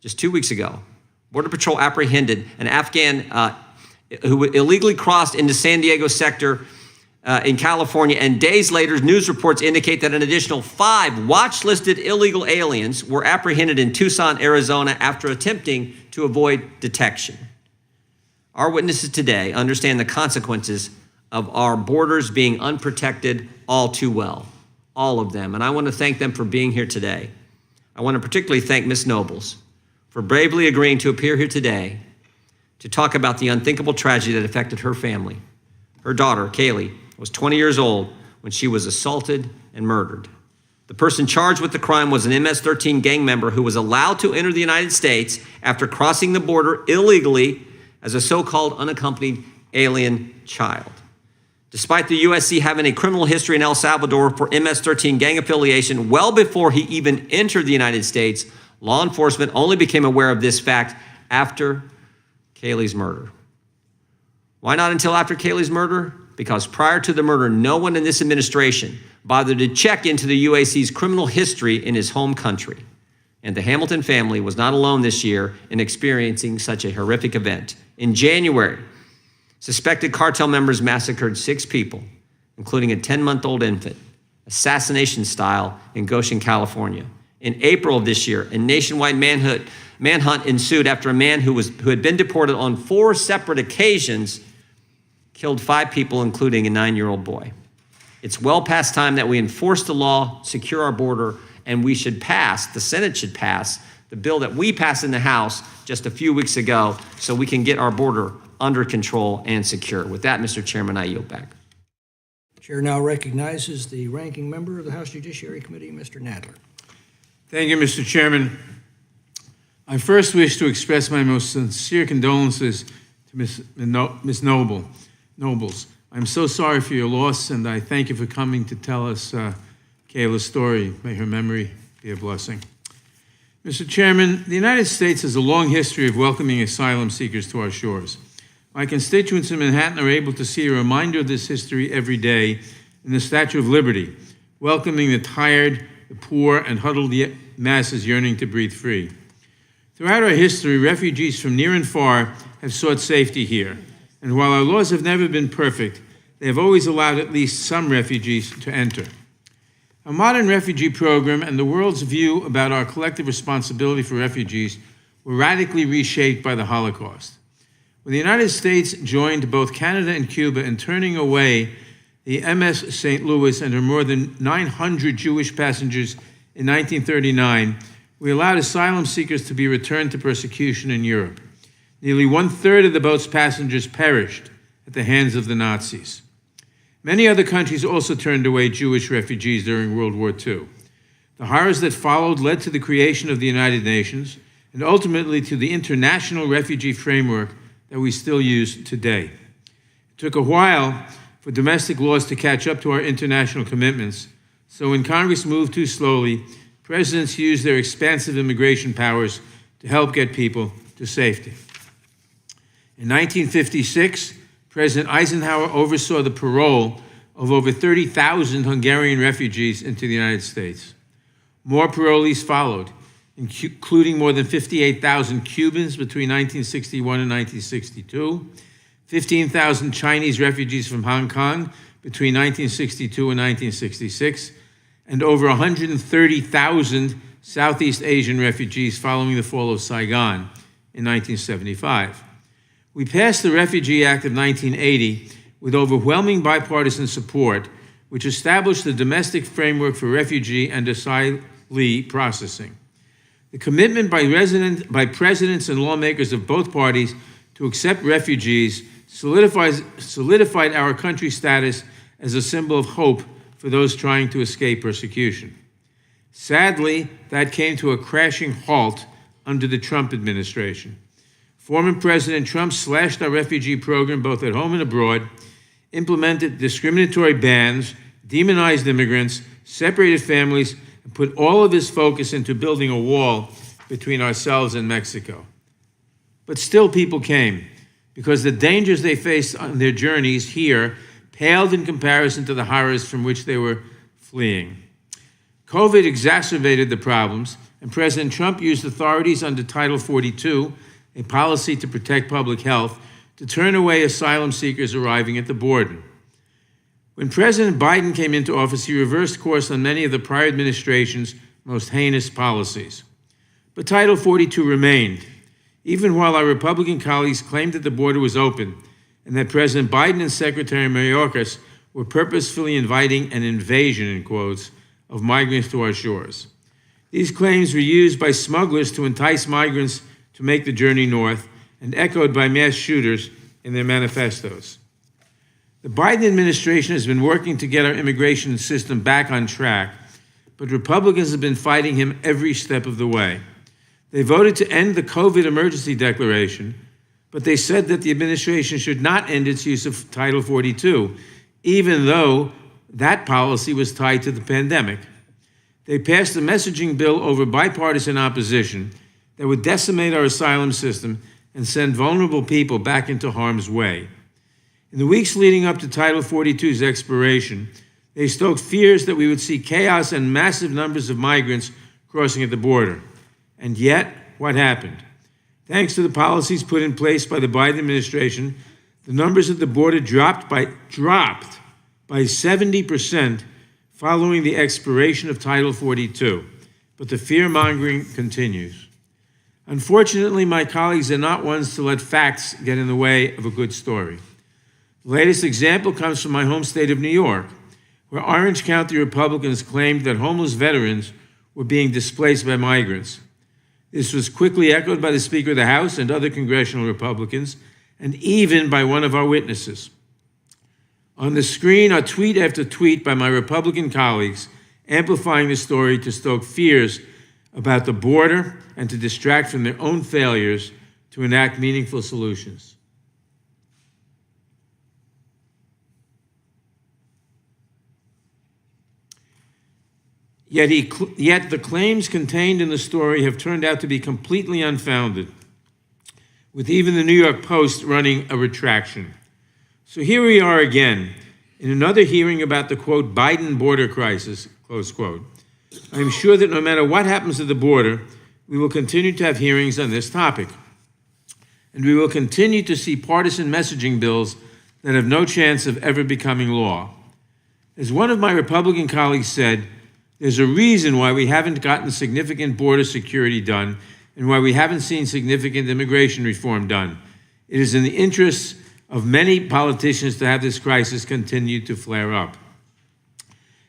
just 2 weeks ago, Border Patrol apprehended an Afghan who illegally crossed into San Diego sector in California, and days later, news reports indicate that an additional 5 watch-listed illegal aliens were apprehended in Tucson, Arizona, after attempting to avoid detection. Our witnesses today understand the consequences of our borders being unprotected all too well, all of them, and I want to thank them for being here today. I want to particularly thank Ms. Nobles for bravely agreeing to appear here today to talk about the unthinkable tragedy that affected her family. Her daughter, Kaylee, was 20 years old when she was assaulted and murdered. The person charged with the crime was an MS-13 gang member who was allowed to enter the United States after crossing the border illegally as a so-called unaccompanied alien child. Despite the USC having a criminal history in El Salvador for MS-13 gang affiliation well before he even entered the United States, law enforcement only became aware of this fact after Kaylee's murder. Why not until after Kaylee's murder? Because prior to the murder, no one in this administration bothered to check into the UAC's criminal history in his home country. And the Hamilton family was not alone this year in experiencing such a horrific event. In January, suspected cartel members massacred 6 people, including a 10-month-old infant, assassination style in Goshen, California. In April of this year, a nationwide manhunt ensued after a man who had been deported on 4 separate occasions killed 5 people, including a 9-year-old boy. It's well past time that we enforce the law, secure our border, and we should pass, the Senate should pass, the bill that we passed in the House just a few weeks ago so we can get our border under control and secure. With that, Mr. Chairman, I yield back. Chair now recognizes the ranking member of the House Judiciary Committee, Mr. Nadler. Thank you, Mr. Chairman. I first wish to express my most sincere condolences to Ms. Nobles. I'm so sorry for your loss, and I thank you for coming to tell us Kayla's story. May her memory be a blessing. Mr. Chairman, the United States has a long history of welcoming asylum seekers to our shores. My constituents in Manhattan are able to see a reminder of this history every day in the Statue of Liberty, welcoming the tired, the poor, and huddled masses yearning to breathe free. Throughout our history, refugees from near and far have sought safety here. And while our laws have never been perfect, they have always allowed at least some refugees to enter. Our modern refugee program and the world's view about our collective responsibility for refugees were radically reshaped by the Holocaust. When the United States joined both Canada and Cuba in turning away the MS St. Louis and her more than 900 Jewish passengers in 1939, we allowed asylum seekers to be returned to persecution in Europe. Nearly 1/3 of the boat's passengers perished at the hands of the Nazis. Many other countries also turned away Jewish refugees during World War II. The horrors that followed led to the creation of the United Nations and ultimately to the international refugee framework that we still use today. It took a while for domestic laws to catch up to our international commitments, so when Congress moved too slowly, presidents used their expansive immigration powers to help get people to safety. In 1956, President Eisenhower oversaw the parole of over 30,000 Hungarian refugees into the United States. More parolees followed, including more than 58,000 Cubans between 1961 and 1962, 15,000 Chinese refugees from Hong Kong between 1962 and 1966, and over 130,000 Southeast Asian refugees following the fall of Saigon in 1975. We passed the Refugee Act of 1980 with overwhelming bipartisan support, which established the domestic framework for refugee and asylee processing. The commitment by presidents and lawmakers of both parties to accept refugees solidified our country's status as a symbol of hope for those trying to escape persecution. Sadly, that came to a crashing halt under the Trump administration. Former President Trump slashed our refugee program both at home and abroad, implemented discriminatory bans, demonized immigrants, separated families, and put all of his focus into building a wall between ourselves and Mexico. But still people came, because the dangers they faced on their journeys here paled in comparison to the horrors from which they were fleeing. COVID exacerbated the problems, and President Trump used authorities under Title 42, a policy to protect public health, to turn away asylum seekers arriving at the border. When President Biden came into office, he reversed course on many of the prior administration's most heinous policies. But Title 42 remained, even while our Republican colleagues claimed that the border was open and that President Biden and Secretary Mayorkas were purposefully inviting an invasion, in quotes, of migrants to our shores. These claims were used by smugglers to entice migrants to make the journey north and echoed by mass shooters in their manifestos. The Biden administration has been working to get our immigration system back on track, but Republicans have been fighting him every step of the way. They voted to end the COVID emergency declaration, but they said that the administration should not end its use of Title 42, even though that policy was tied to the pandemic. They passed a messaging bill over bipartisan opposition that would decimate our asylum system and send vulnerable people back into harm's way. In the weeks leading up to Title 42's expiration, they stoked fears that we would see chaos and massive numbers of migrants crossing at the border. And yet, what happened? Thanks to the policies put in place by the Biden administration, the numbers at the border dropped by 70% following the expiration of Title 42. But the fear-mongering continues. Unfortunately, my colleagues are not ones to let facts get in the way of a good story. The latest example comes from my home state of New York, where Orange County Republicans claimed that homeless veterans were being displaced by migrants. This was quickly echoed by the Speaker of the House and other congressional Republicans, and even by one of our witnesses. On the screen are tweet after tweet by my Republican colleagues amplifying the story to stoke fears about the border and to distract from their own failures to enact meaningful solutions. Yet the claims contained in the story have turned out to be completely unfounded, with even the New York Post running a retraction. So here we are again, in another hearing about the, quote, Biden border crisis, close quote. I am sure that no matter what happens at the border, we will continue to have hearings on this topic. And we will continue to see partisan messaging bills that have no chance of ever becoming law. As one of my Republican colleagues said, there's a reason why we haven't gotten significant border security done and why we haven't seen significant immigration reform done. It is in the interests of many politicians to have this crisis continue to flare up.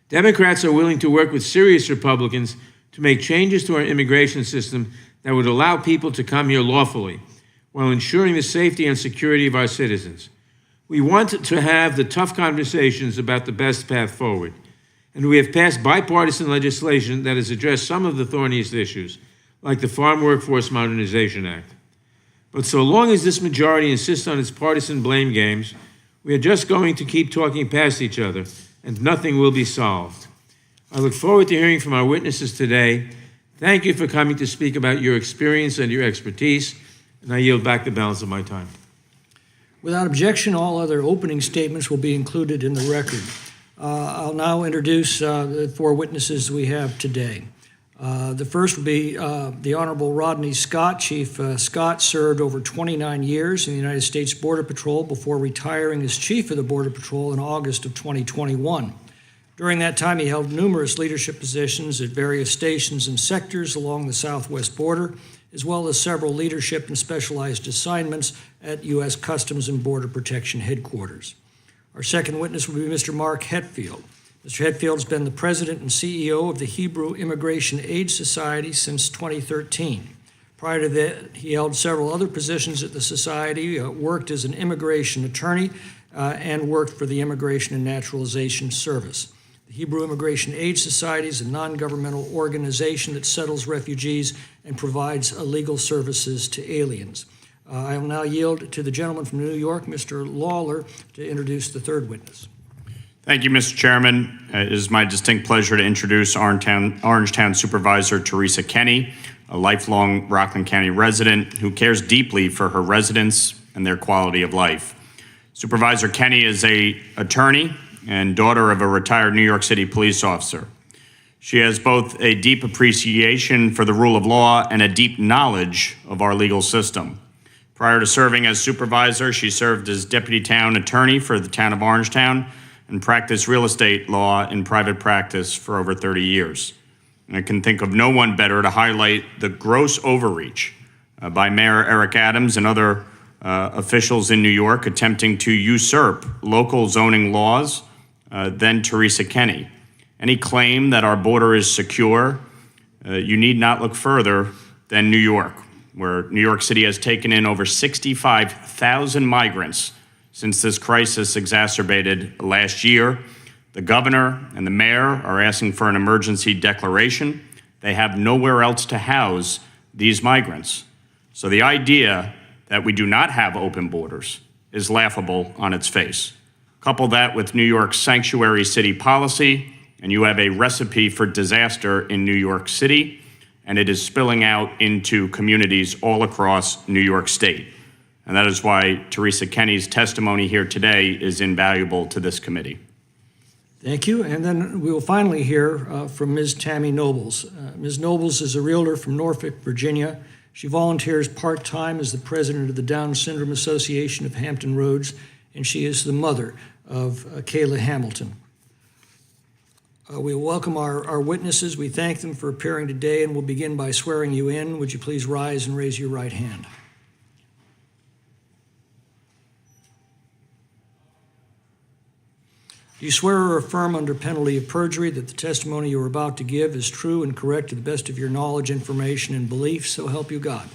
Democrats are willing to work with serious Republicans to make changes to our immigration system that would allow people to come here lawfully while ensuring the safety and security of our citizens. We want to have the tough conversations about the best path forward. And we have passed bipartisan legislation that has addressed some of the thorniest issues, like the Farm Workforce Modernization Act. But so long as this majority insists on its partisan blame games, we are just going to keep talking past each other, and nothing will be solved. I look forward to hearing from our witnesses today. Thank you for coming to speak about your experience and your expertise, and I yield back the balance of my time. Without objection, all other opening statements will be included in the record. I'll now introduce the four witnesses we have today. The first will be the Honorable Rodney Scott. Chief Scott served over 29 years in the United States Border Patrol before retiring as Chief of the Border Patrol in August of 2021. During that time, he held numerous leadership positions at various stations and sectors along the southwest border, as well as several leadership and specialized assignments at U.S. Customs and Border Protection headquarters. Our second witness will be Mr. Mark Hetfield. Mr. Hetfield has been the president and CEO of the Hebrew Immigration Aid Society since 2013. Prior to that, he held several other positions at the society, worked as an immigration attorney, and worked for the Immigration and Naturalization Service. The Hebrew Immigration Aid Society is a non-governmental organization that settles refugees and provides legal services to aliens. I will now yield to the gentleman from New York, Mr. Lawler, to introduce the third witness. Thank you, Mr. Chairman. It is my distinct pleasure to introduce Orangetown Supervisor Teresa Kenny, a lifelong Rockland County resident who cares deeply for her residents and their quality of life. Supervisor Kenny is an attorney and daughter of a retired New York City police officer. She has both a deep appreciation for the rule of law and a deep knowledge of our legal system. Prior to serving as supervisor, she served as deputy town attorney for the town of Orangetown and practiced real estate law in private practice for over 30 years. And I can think of no one better to highlight the gross overreach by Mayor Eric Adams and other officials in New York attempting to usurp local zoning laws than Teresa Kenney. Any claim that our border is secure, you need not look further than New York, where New York City has taken in over 65,000 migrants since this crisis exacerbated last year. The governor and the mayor are asking for an emergency declaration. They have nowhere else to house these migrants. So the idea that we do not have open borders is laughable on its face. Couple that with New York's sanctuary city policy, and you have a recipe for disaster in New York City, and it is spilling out into communities all across New York State. And that is why Teresa Kenney's testimony here today is invaluable to this committee. Thank you. And then we will finally hear from Ms. Tammy Nobles. Ms. Nobles is a realtor from Norfolk, Virginia. She volunteers part-time as the president of the Down Syndrome Association of Hampton Roads, and she is the mother of Kayla Hamilton. We welcome our witnesses. We thank them for appearing today, and we'll begin by swearing you in. Would you please rise and raise your right hand? Do you swear or affirm under penalty of perjury that the testimony you are about to give is true and correct to the best of your knowledge, information, and belief, so help you God?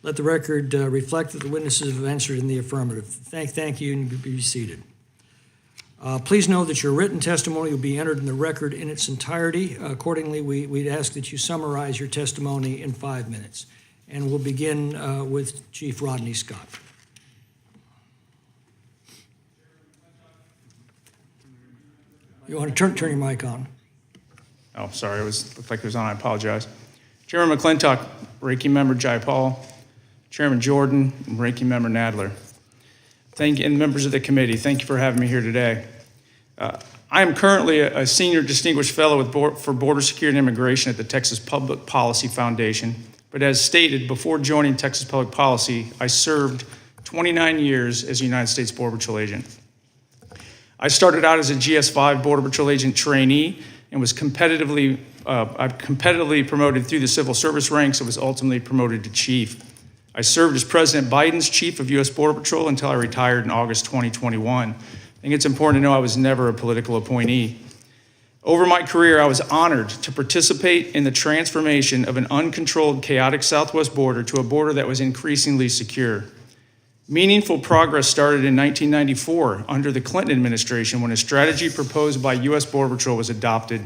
Let the record reflect that the witnesses have answered in the affirmative. Thank you, and be seated. Please know that your written testimony will be entered in the record in its entirety. Accordingly, we'd ask that you summarize your testimony in 5 minutes. And we'll begin with Chief Rodney Scott. You want to turn your mic on? Oh, sorry, looked like it was on. I apologize. Chairman McClintock, Ranking Member Jayapal, Chairman Jordan, and Ranking Member Nadler. Thank you, and members of the committee, thank you for having me here today. I am currently a Senior Distinguished Fellow for Border Security and Immigration at the Texas Public Policy Foundation. But as stated, before joining Texas Public Policy, I served 29 years as a United States Border Patrol agent. I started out as a GS-5 Border Patrol agent trainee and was competitively promoted through the civil service ranks and was ultimately promoted to chief. I served as President Biden's chief of U.S. Border Patrol until I retired in August 2021. I think it's important to know I was never a political appointee. Over my career, I was honored to participate in the transformation of an uncontrolled, chaotic southwest border to a border that was increasingly secure. Meaningful progress started in 1994 under the Clinton administration when a strategy proposed by U.S. Border Patrol was adopted.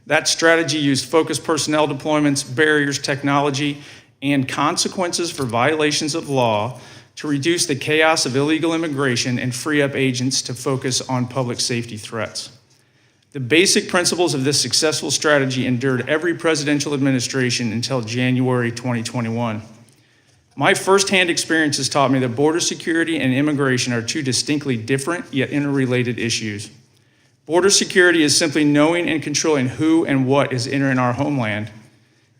That strategy used focused personnel deployments, barriers, technology, and consequences for violations of law to reduce the chaos of illegal immigration and free up agents to focus on public safety threats. The basic principles of this successful strategy endured every presidential administration until January 2021. My firsthand experiences taught me that border security and immigration are two distinctly different yet interrelated issues. Border security is simply knowing and controlling who and what is entering our homeland.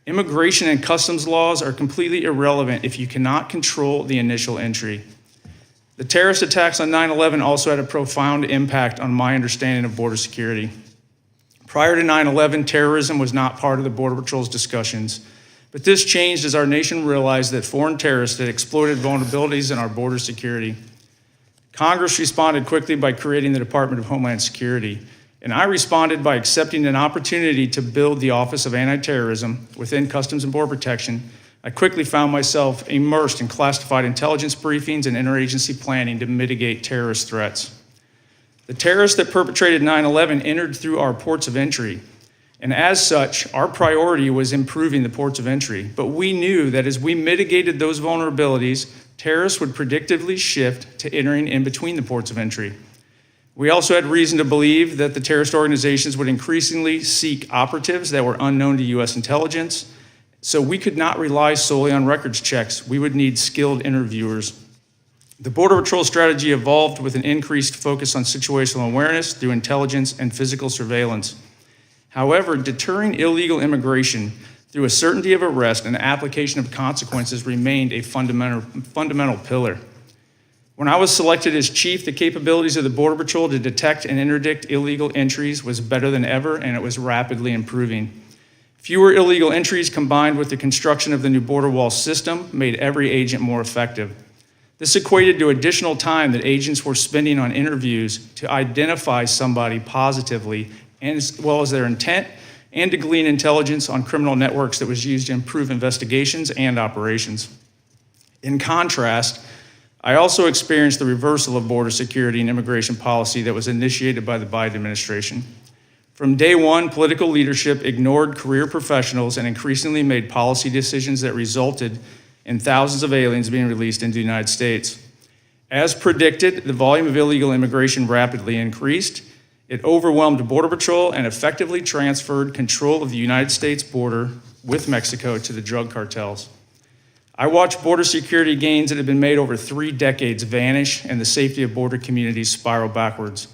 Immigration and customs laws are completely irrelevant if you cannot control the initial entry. The terrorist attacks on 9/11 also had a profound impact on my understanding of border security. Prior to 9/11, terrorism was not part of the Border Patrol's discussions. But this changed as our nation realized that foreign terrorists had exploited vulnerabilities in our border security. Congress responded quickly by creating the Department of Homeland Security, and I responded by accepting an opportunity to build the Office of Anti-Terrorism within Customs and Border Protection. I quickly found myself immersed in classified intelligence briefings and interagency planning to mitigate terrorist threats. The terrorists that perpetrated 9/11 entered through our ports of entry. And as such, our priority was improving the ports of entry. But we knew that as we mitigated those vulnerabilities, terrorists would predictably shift to entering in between the ports of entry. We also had reason to believe that the terrorist organizations would increasingly seek operatives that were unknown to U.S. intelligence. So we could not rely solely on records checks. We would need skilled interviewers. The Border Patrol strategy evolved with an increased focus on situational awareness through intelligence and physical surveillance. However, deterring illegal immigration through a certainty of arrest and application of consequences remained a fundamental pillar. When I was selected as chief, the capabilities of the Border Patrol to detect and interdict illegal entries was better than ever, and it was rapidly improving. Fewer illegal entries combined with the construction of the new border wall system made every agent more effective. This equated to additional time that agents were spending on interviews to identify somebody positively, and as well as their intent, and to glean intelligence on criminal networks that was used to improve investigations and operations. In contrast, I also experienced the reversal of border security and immigration policy that was initiated by the Biden administration. From day one, political leadership ignored career professionals and increasingly made policy decisions that resulted in thousands of aliens being released into the United States. As predicted, the volume of illegal immigration rapidly increased. It overwhelmed Border Patrol and effectively transferred control of the United States border with Mexico to the drug cartels. I watched border security gains that had been made over 3 decades vanish and the safety of border communities spiral backwards.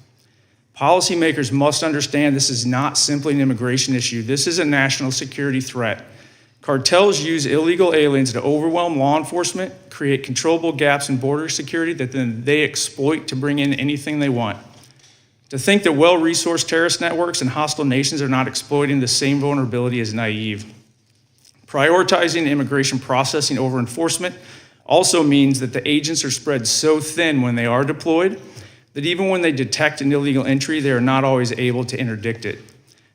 Policymakers must understand this is not simply an immigration issue. This is a national security threat. Cartels use illegal aliens to overwhelm law enforcement, create controllable gaps in border security that then they exploit to bring in anything they want. To think that well-resourced terrorist networks and hostile nations are not exploiting the same vulnerability is naive. Prioritizing immigration processing over enforcement also means that the agents are spread so thin when they are deployed that even when they detect an illegal entry, they are not always able to interdict it.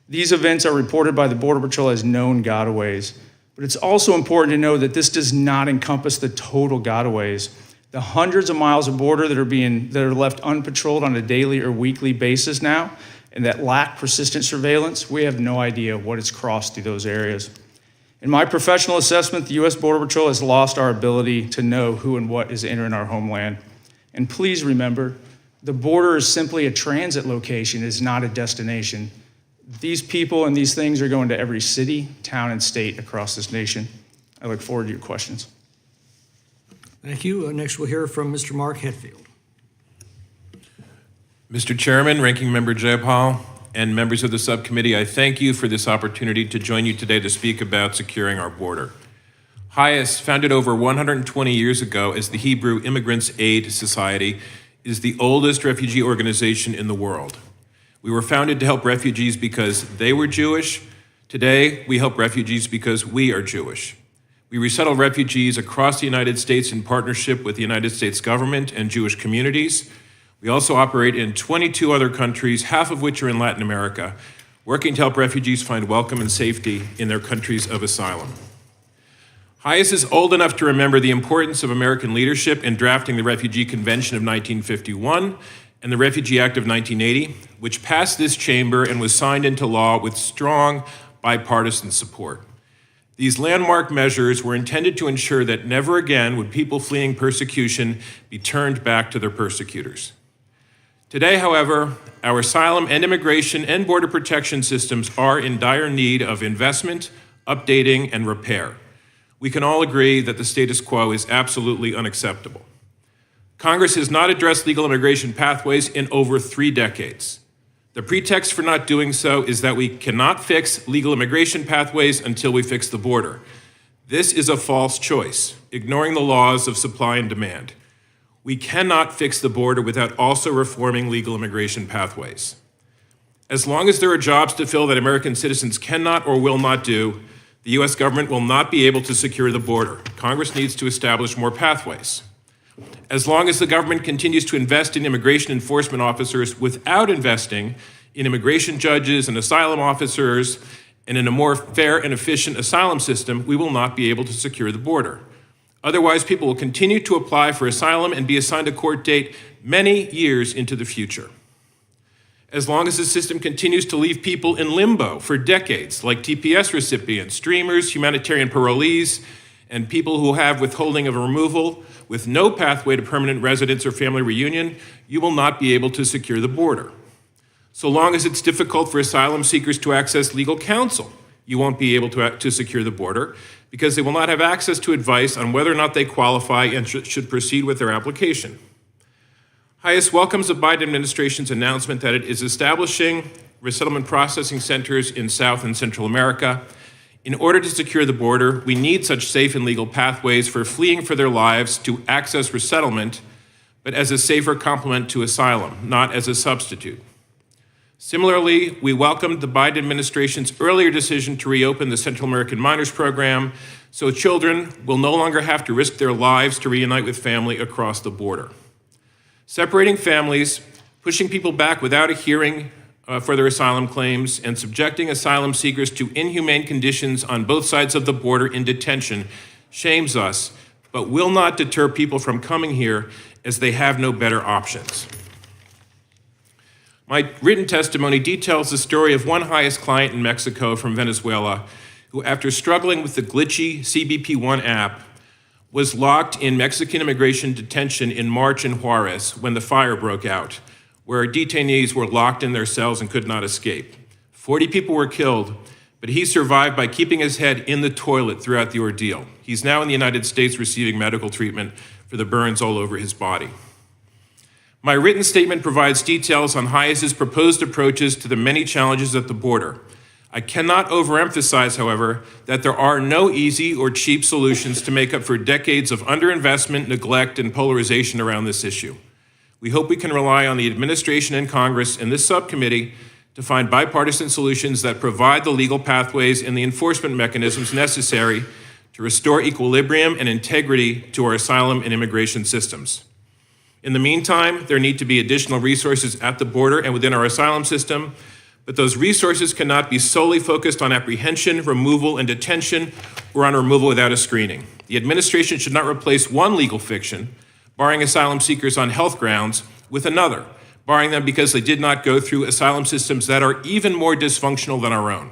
These events are reported by the Border Patrol as known gotaways, but it's also important to know that this does not encompass the total gotaways. The hundreds of miles of border that are left unpatrolled on a daily or weekly basis now, and that lack persistent surveillance, we have no idea what has crossed through those areas. In my professional assessment, the U.S. Border Patrol has lost our ability to know who and what is entering our homeland. And please remember, the border is simply a transit location, it is not a destination. These people and these things are going to every city, town, and state across this nation. I look forward to your questions. Thank you. Next, we'll hear from Mr. Mark Hetfield. Mr. Chairman, Ranking Member Jayapal, and members of the subcommittee, I thank you for this opportunity to join you today to speak about securing our border. HIAS, founded over 120 years ago as the Hebrew Immigrants Aid Society, is the oldest refugee organization in the world. We were founded to help refugees because they were Jewish. Today, we help refugees because we are Jewish. We resettle refugees across the United States in partnership with the United States government and Jewish communities. We also operate in 22 other countries, half of which are in Latin America, working to help refugees find welcome and safety in their countries of asylum. HIAS is old enough to remember the importance of American leadership in drafting the Refugee Convention of 1951 and the Refugee Act of 1980, which passed this chamber and was signed into law with strong bipartisan support. These landmark measures were intended to ensure that never again would people fleeing persecution be turned back to their persecutors. Today, however, our asylum and immigration and border protection systems are in dire need of investment, updating, and repair. We can all agree that the status quo is absolutely unacceptable. Congress has not addressed legal immigration pathways in over 3 decades. The pretext for not doing so is that we cannot fix legal immigration pathways until we fix the border. This is a false choice, ignoring the laws of supply and demand. We cannot fix the border without also reforming legal immigration pathways. As long as there are jobs to fill that American citizens cannot or will not do, the U.S. government will not be able to secure the border. Congress needs to establish more pathways. As long as the government continues to invest in immigration enforcement officers without investing in immigration judges and asylum officers and in a more fair and efficient asylum system, we will not be able to secure the border. Otherwise, people will continue to apply for asylum and be assigned a court date many years into the future. As long as the system continues to leave people in limbo for decades, like TPS recipients, streamers, humanitarian parolees, and people who have withholding of removal with no pathway to permanent residence or family reunion, you will not be able to secure the border. So long as it's difficult for asylum seekers to access legal counsel, you won't be able to secure the border because they will not have access to advice on whether or not they qualify and should proceed with their application. HIAS welcomes the Biden administration's announcement that it is establishing resettlement processing centers in South and Central America. In order to secure the border, we need such safe and legal pathways for fleeing for their lives to access resettlement, but as a safer complement to asylum, not as a substitute. Similarly, we welcomed the Biden administration's earlier decision to reopen the Central American Minors Program so children will no longer have to risk their lives to reunite with family across the border. Separating families, pushing people back without a hearing for their asylum claims, and subjecting asylum seekers to inhumane conditions on both sides of the border in detention shames us, but will not deter people from coming here as they have no better options. My written testimony details the story of one HIAS client in Mexico from Venezuela who, after struggling with the glitchy CBP-1 app, was locked in Mexican immigration detention in March in Juarez when the fire broke out, where detainees were locked in their cells and could not escape. 40 people were killed, but he survived by keeping his head in the toilet throughout the ordeal. He's now in the United States receiving medical treatment for the burns all over his body. My written statement provides details on HIAS's proposed approaches to the many challenges at the border. I cannot overemphasize, however, that there are no easy or cheap solutions to make up for decades of underinvestment, neglect, and polarization around this issue. We hope we can rely on the administration and Congress and this subcommittee to find bipartisan solutions that provide the legal pathways and the enforcement mechanisms necessary to restore equilibrium and integrity to our asylum and immigration systems. In the meantime, there need to be additional resources at the border and within our asylum system, but those resources cannot be solely focused on apprehension, removal, and detention, or on removal without a screening. The administration should not replace one legal fiction, barring asylum seekers on health grounds, with another, barring them because they did not go through asylum systems that are even more dysfunctional than our own.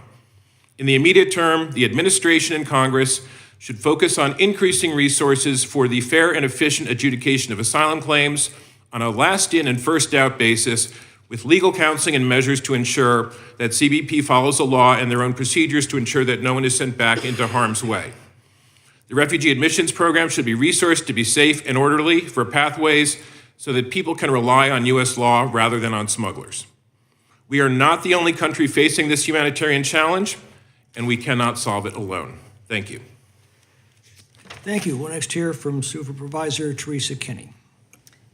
In the immediate term, the administration and Congress should focus on increasing resources for the fair and efficient adjudication of asylum claims on a last-in and first-out basis, with legal counseling and measures to ensure that CBP follows the law and their own procedures to ensure that no one is sent back into harm's way. The refugee admissions program should be resourced to be safe and orderly for pathways so that people can rely on U.S. law rather than on smugglers. We are not the only country facing this humanitarian challenge, and we cannot solve it alone. Thank you. Thank you. We'll next hear from Supervisor Teresa Kinney.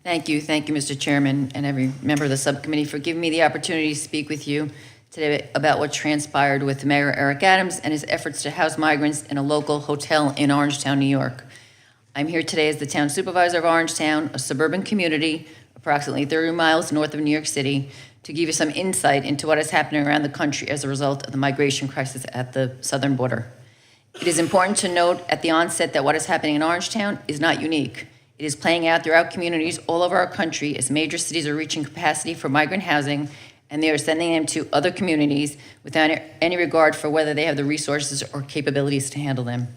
Thank you, Mr. Chairman, and every member of the subcommittee for giving me the opportunity to speak with you today about what transpired with Mayor Eric Adams and his efforts to house migrants in a local hotel in Orangetown, New York. I'm here today as the town supervisor of Orangetown, a suburban community approximately 30 miles north of New York City, to give you some insight into what is happening around the country as a result of the migration crisis at the southern border. It is important to note at the onset that what is happening in Orangetown is not unique. It is playing out throughout communities all over our country as major cities are reaching capacity for migrant housing, and they are sending them to other communities without any regard for whether they have the resources or capabilities to handle them.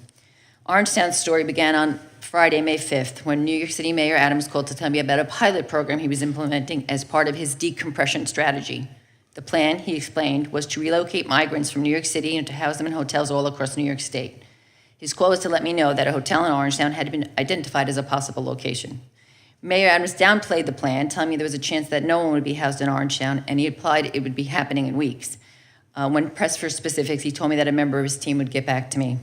Orangetown's story began on Friday, May 5th, when New York City Mayor Adams called to tell me about a pilot program he was implementing as part of his decompression strategy. The plan, he explained, was to relocate migrants from New York City and to house them in hotels all across New York State. His call was to let me know that a hotel in Orangetown had been identified as a possible location. Mayor Adams downplayed the plan, telling me there was a chance that no one would be housed in Orangetown, and he implied it would be happening in weeks. When pressed for specifics, he told me that a member of his team would get back to me.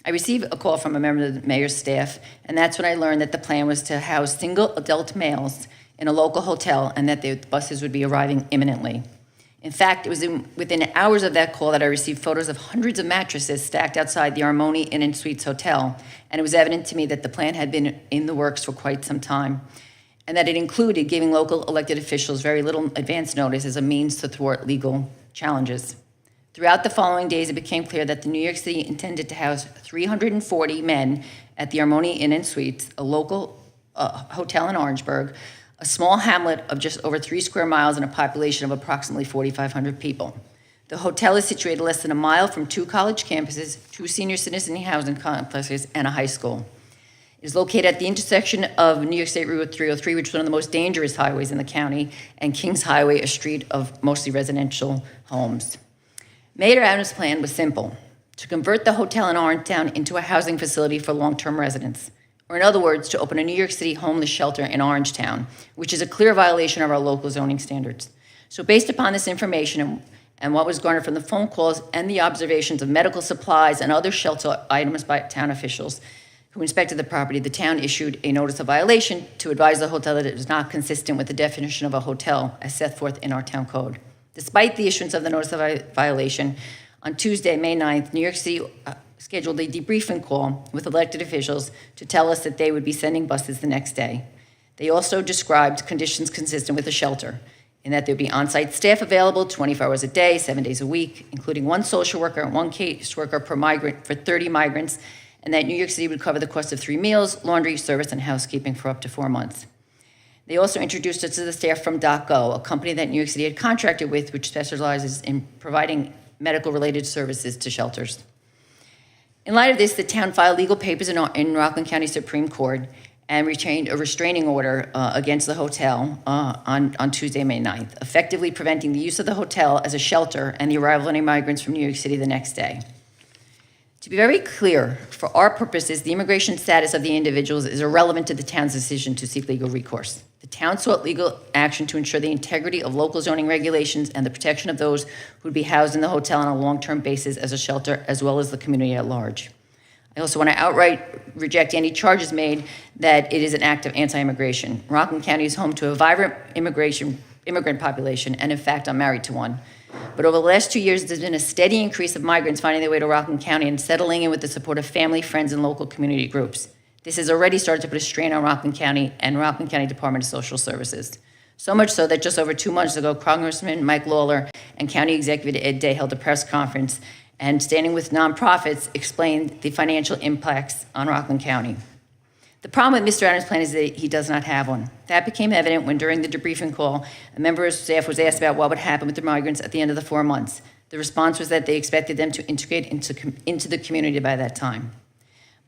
I received a call from a member of the mayor's staff, and that's when I learned that the plan was to house single adult males in a local hotel and that the buses would be arriving imminently. In fact, it was within hours of that call that I received photos of hundreds of mattresses stacked outside the Armoni Inn and Suites Hotel, and it was evident to me that the plan had been in the works for quite some time, and that it included giving local elected officials very little advance notice as a means to thwart legal challenges. Throughout the following days, it became clear that the New York City intended to house 340 men at the Armoni Inn and Suites, a local hotel in Orangeburg, a small hamlet of just over 3 square miles and a population of approximately 4,500 people. The hotel is situated less than a mile from 2 college campuses, 2 senior citizen housing complexes, and a high school. It is located at the intersection of New York State Route 303, which is one of the most dangerous highways in the county, and Kings Highway, a street of mostly residential homes. Mayor Adams' plan was simple: to convert the hotel in Orangetown into a housing facility for long-term residents. Or in other words, to open a New York City homeless shelter in Orangetown, which is a clear violation of our local zoning standards. So based upon this information and what was garnered from the phone calls and the observations of medical supplies and other shelter items by town officials who inspected the property, the town issued a notice of violation to advise the hotel that it was not consistent with the definition of a hotel as set forth in our town code. Despite the issuance of the notice of violation, on Tuesday, May 9th, New York City scheduled a debriefing call with elected officials to tell us that they would be sending buses the next day. They also described conditions consistent with a shelter, in that there would be on-site staff available 24 hours a day, 7 days a week, including one social worker and one caseworker per migrant for 30 migrants, and that New York City would cover the cost of 3 meals, laundry, service, and housekeeping for up to 4 months. They also introduced us to the staff from DocGo, a company that New York City had contracted with, which specializes in providing medical-related services to shelters. In light of this, the town filed legal papers in Rockland County Supreme Court and retained a restraining order against the hotel on Tuesday, May 9th, effectively preventing the use of the hotel as a shelter and the arrival of any migrants from New York City the next day. To be very clear, for our purposes, the immigration status of the individuals is irrelevant to the town's decision to seek legal recourse. The town sought legal action to ensure the integrity of local zoning regulations and the protection of those who would be housed in the hotel on a long-term basis as a shelter, as well as the community at large. I also want to outright reject any charges made that it is an act of anti-immigration. Rockland County is home to a vibrant immigrant population, and in fact, I'm married to one. But over the last 2 years, there's been a steady increase of migrants finding their way to Rockland County and settling in with the support of family, friends, and local community groups. This has already started to put a strain on Rockland County and Rockland County Department of Social Services. So much so that just over 2 months ago, Congressman Mike Lawler and County Executive Ed Day held a press conference and, standing with nonprofits, explained the financial impacts on Rockland County. The problem with Mr. Adams' plan is that he does not have one. That became evident when, during the debriefing call, a member of staff was asked about what would happen with the migrants at the end of the 4 months. The response was that they expected them to integrate into the community by that time.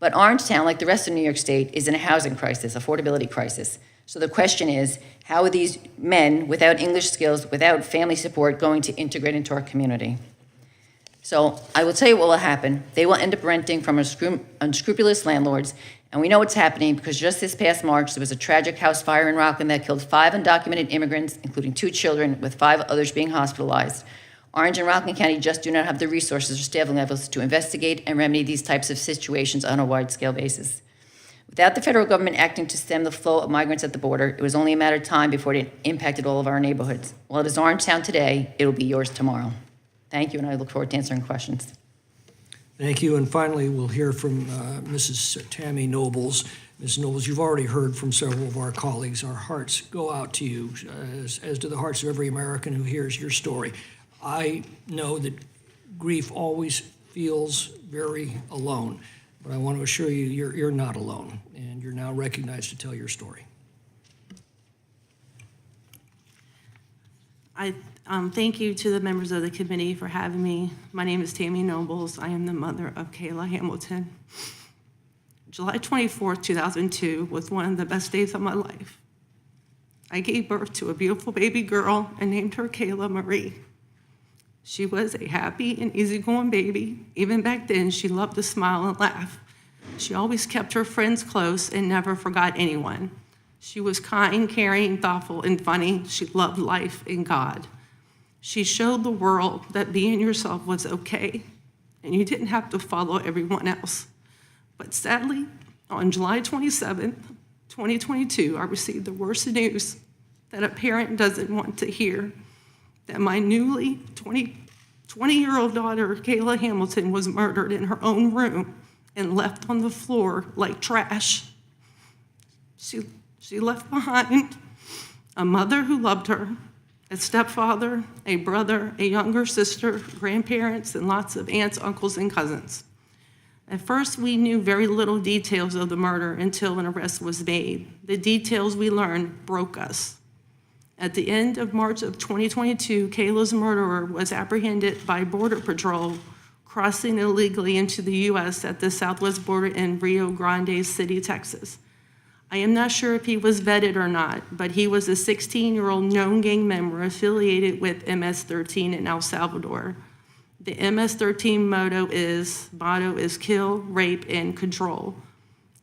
But Orangetown, like the rest of New York State, is in a housing crisis, affordability crisis. So the question is, how are these men without English skills, without family support, going to integrate into our community? So I will tell you what will happen. They will end up renting from unscrupulous landlords, and we know what's happening because just this past March, there was a tragic house fire in Rockland that killed 5 undocumented immigrants, including 2 children, with 5 others being hospitalized. Orange and Rockland County just do not have the resources or staffing levels to investigate and remedy these types of situations on a wide-scale basis. Without the federal government acting to stem the flow of migrants at the border, it was only a matter of time before it impacted all of our neighborhoods. While it is Orangetown today, it will be yours tomorrow. Thank you, and I look forward to answering questions. Thank you. And finally, we'll hear from Mrs. Tammy Nobles. Ms. Nobles, you've already heard from several of our colleagues. Our hearts go out to you, as do the hearts of every American who hears your story. I know that grief always feels very alone, but I want to assure you, you're not alone, and you're now recognized to tell your story. I thank you to the members of the committee for having me. My name is Tammy Nobles. I am the mother of Kayla Hamilton. July 24th, 2002 was one of the best days of my life. I gave birth to a beautiful baby girl and named her Kayla Marie. She was a happy and easygoing baby. Even back then, she loved to smile and laugh. She always kept her friends close and never forgot anyone. She was kind, caring, thoughtful, and funny. She loved life and God. She showed the world that being yourself was okay, and you didn't have to follow everyone else. But sadly, on July 27th, 2022, I received the worst news that a parent doesn't want to hear, that my newly 20-year-old daughter, Kayla Hamilton, was murdered in her own room and left on the floor like trash. She left behind a mother who loved her, a stepfather, a brother, a younger sister, grandparents, and lots of aunts, uncles, and cousins. At first, we knew very little details of the murder until an arrest was made. The details we learned broke us. At the end of March of 2022, Kayla's murderer was apprehended by Border Patrol crossing illegally into the U.S. at the southwest border in Rio Grande City, Texas. I am not sure if he was vetted or not, but he was a 16-year-old known gang member affiliated with MS-13 in El Salvador. The MS-13 motto is kill, rape, and control.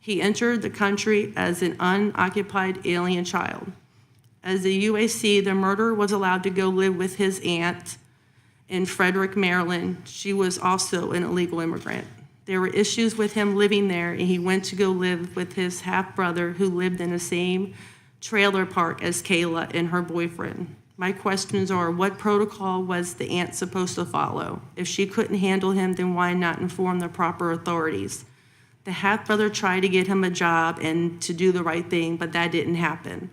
He entered the country as an unoccupied alien child. As a UAC, the murderer was allowed to go live with his aunt in Frederick, Maryland. She was also an illegal immigrant. There were issues with him living there, and he went to go live with his half-brother who lived in the same trailer park as Kayla and her boyfriend. My questions are, what protocol was the aunt supposed to follow? If she couldn't handle him, then why not inform the proper authorities? The half-brother tried to get him a job and to do the right thing, but that didn't happen.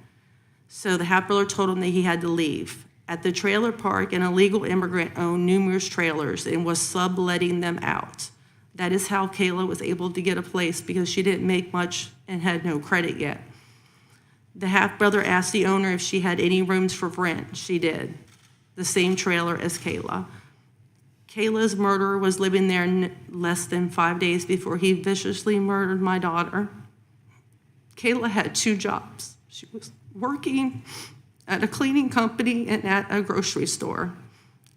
So the half-brother told him that he had to leave. At the trailer park, an illegal immigrant owned numerous trailers and was subletting them out. That is how Kayla was able to get a place, because she didn't make much and had no credit yet. The half-brother asked the owner if she had any rooms for rent. She did. The same trailer as Kayla. Kayla's murderer was living there less than 5 days before he viciously murdered my daughter. Kayla had 2 jobs. She was working at a cleaning company and at a grocery store.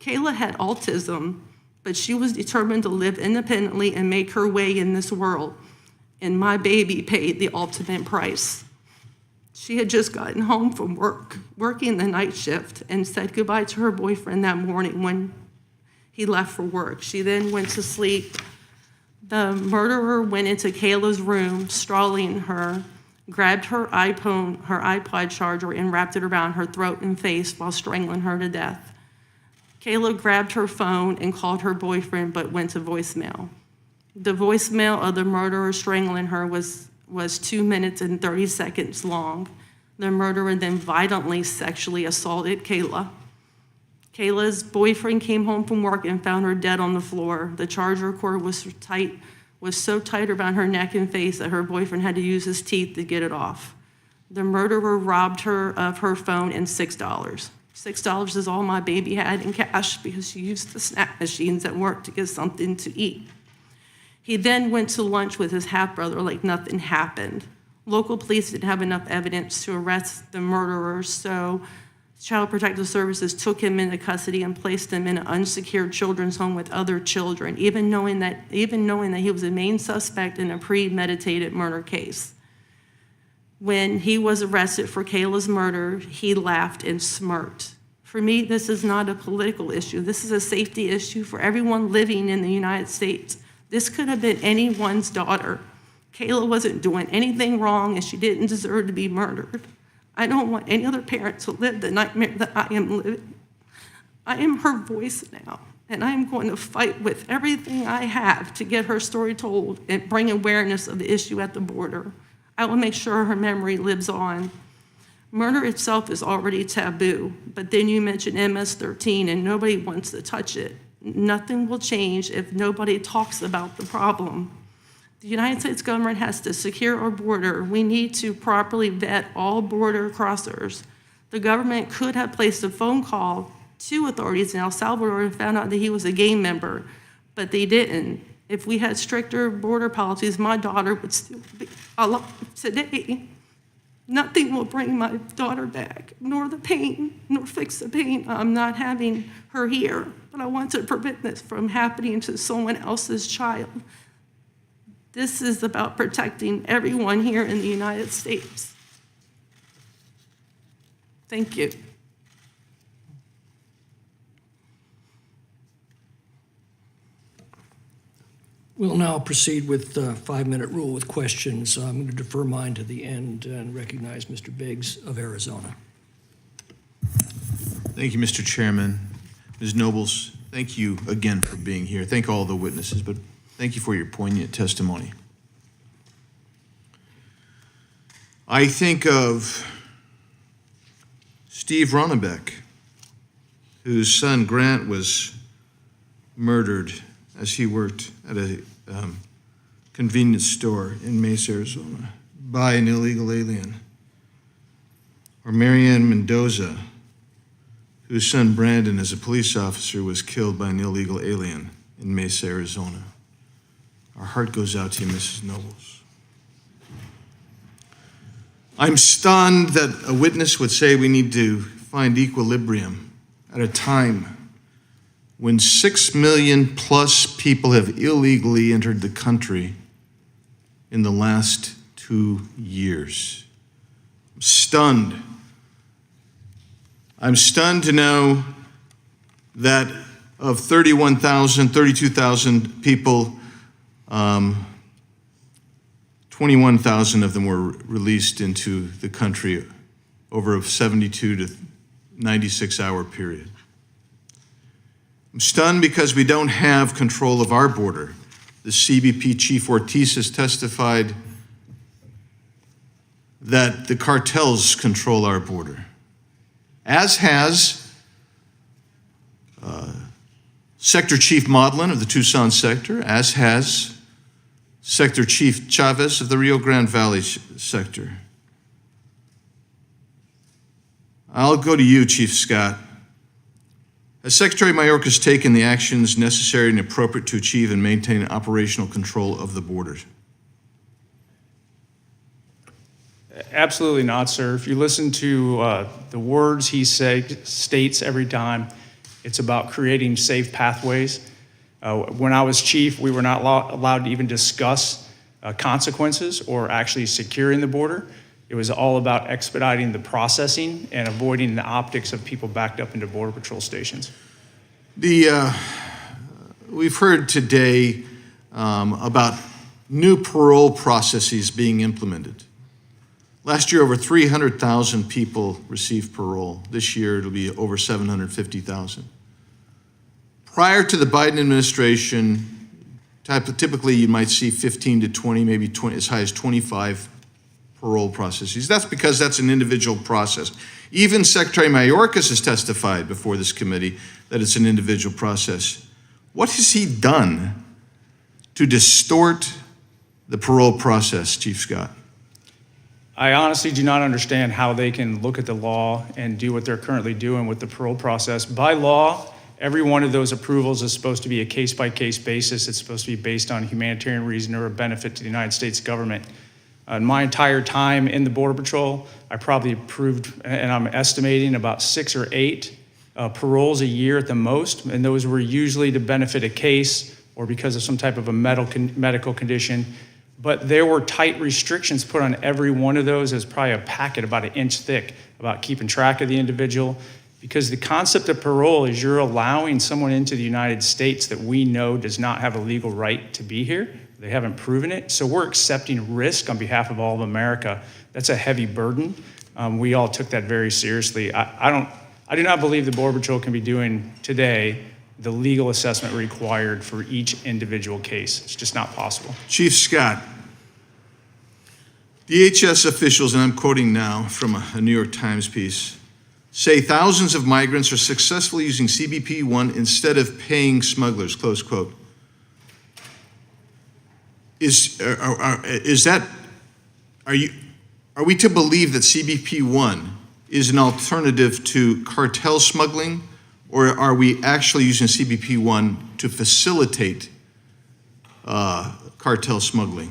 Kayla had autism, but she was determined to live independently and make her way in this world. And my baby paid the ultimate price. She had just gotten home from work, working the night shift, and said goodbye to her boyfriend that morning when he left for work. She then went to sleep. The murderer went into Kayla's room, strangling her, grabbed her iPod charger and wrapped it around her throat and face while strangling her to death. Kayla grabbed her phone and called her boyfriend, but went to voicemail. The voicemail of the murderer strangling her was 2 minutes and 30 seconds long. The murderer then violently sexually assaulted Kayla. Kayla's boyfriend came home from work and found her dead on the floor. The charger cord was so tight around her neck and face that her boyfriend had to use his teeth to get it off. The murderer robbed her of her phone and $6. $6 is all my baby had in cash because she used the snack machines at work to get something to eat. He then went to lunch with his half-brother like nothing happened. Local police didn't have enough evidence to arrest the murderer, so Child Protective Services took him into custody and placed him in an unsecured children's home with other children, even knowing that he was a main suspect in a premeditated murder case. When he was arrested for Kayla's murder, he laughed and smirked. For me, this is not a political issue. This is a safety issue for everyone living in the United States. This could have been anyone's daughter. Kayla wasn't doing anything wrong, and she didn't deserve to be murdered. I don't want any other parent to live the nightmare that I am living. I am her voice now, and I am going to fight with everything I have to get her story told and bring awareness of the issue at the border. I will make sure her memory lives on. Murder itself is already taboo, but then you mention MS-13 and nobody wants to touch it. Nothing will change if nobody talks about the problem. The United States government has to secure our border. We need to properly vet all border crossers. The government could have placed a phone call to authorities in El Salvador and found out that he was a gang member, but they didn't. If we had stricter border policies, my daughter would still be alive today. Nothing will bring my daughter back, nor the pain, nor fix the pain. I'm not having her here, but I want to prevent this from happening to someone else's child. This is about protecting everyone here in the United States. Thank you. We'll now proceed with the 5-minute rule with questions. I'm going to defer mine to the end and recognize Mr. Biggs of Arizona. Thank you, Mr. Chairman. Ms. Nobles, thank you again for being here. Thank all the witnesses, but thank you for your poignant testimony. I think of Steve Ronnebeck, whose son Grant was murdered as he worked at a convenience store in Mesa, Arizona, by an illegal alien. Or Marianne Mendoza, whose son Brandon, as a police officer, was killed by an illegal alien in Mesa, Arizona. Our heart goes out to you, Mrs. Nobles. I'm stunned that a witness would say we need to find equilibrium at a time when 6 million plus people have illegally entered the country in the last 2 years. I'm stunned. I'm stunned to know that of 32,000 people, 21,000 of them were released into the country over a 72 to 96-hour period. I'm stunned because we don't have control of our border. The CBP Chief Ortiz has testified that the cartels control our border, as has Sector Chief Modlin of the Tucson sector, as has Sector Chief Chavez of the Rio Grande Valley sector. I'll go to you, Chief Scott. Has Secretary Mayorkas taken the actions necessary and appropriate to achieve and maintain operational control of the borders? Absolutely not, sir. If you listen to the words he states every time, it's about creating safe pathways. When I was chief, we were not allowed to even discuss consequences or actually securing the border. It was all about expediting the processing and avoiding the optics of people backed up into Border Patrol stations. We've heard today about new parole processes being implemented. Last year, over 300,000 people received parole. This year, it'll be over 750,000. Prior to the Biden administration, typically you might see 15 to 20, maybe 20, as high as 25 parole processes. That's because that's an individual process. Even Secretary Mayorkas has testified before this committee that it's an individual process. What has he done to distort the parole process, Chief Scott? I honestly do not understand how they can look at the law and do what they're currently doing with the parole process. By law, every one of those approvals is supposed to be a case-by-case basis. It's supposed to be based on humanitarian reason or a benefit to the United States government. In my entire time in the Border Patrol, I probably approved, and I'm estimating, about 6 or 8 paroles a year at the most, and those were usually to benefit a case or because of some type of a medical condition. But there were tight restrictions put on every one of those. There's probably a packet about 1 inch thick about keeping track of the individual, because the concept of parole is you're allowing someone into the United States that we know does not have a legal right to be here. They haven't proven it. So we're accepting risk on behalf of all of America. That's a heavy burden. We all took that very seriously. I do not believe the Border Patrol can be doing today the legal assessment required for each individual case. It's just not possible. Chief Scott, DHS officials, and I'm quoting now from a New York Times piece, say thousands of migrants are successfully using CBP-1 instead of paying smugglers, close quote. Are we to believe that CBP-1 is an alternative to cartel smuggling, or are we actually using CBP-1 to facilitate cartel smuggling?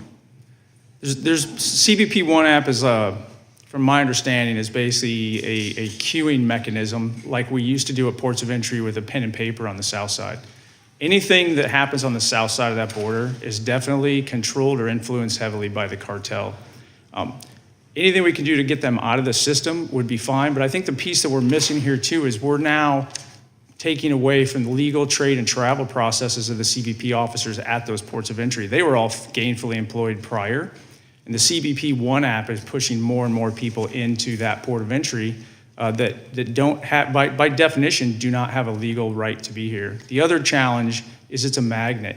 There's CBP-1 app is, from my understanding, is basically a queuing mechanism like we used to do at ports of entry with a pen and paper on the south side. Anything that happens on the south side of that border is definitely controlled or influenced heavily by the cartel. Anything we can do to get them out of the system would be fine, but I think the piece that we're missing here too is we're now taking away from the legal trade and travel processes of the CBP officers at those ports of entry. They were all gainfully employed prior, and the CBP-1 app is pushing more and more people into that port of entry that don't have, by definition, do not have a legal right to be here. The other challenge is it's a magnet,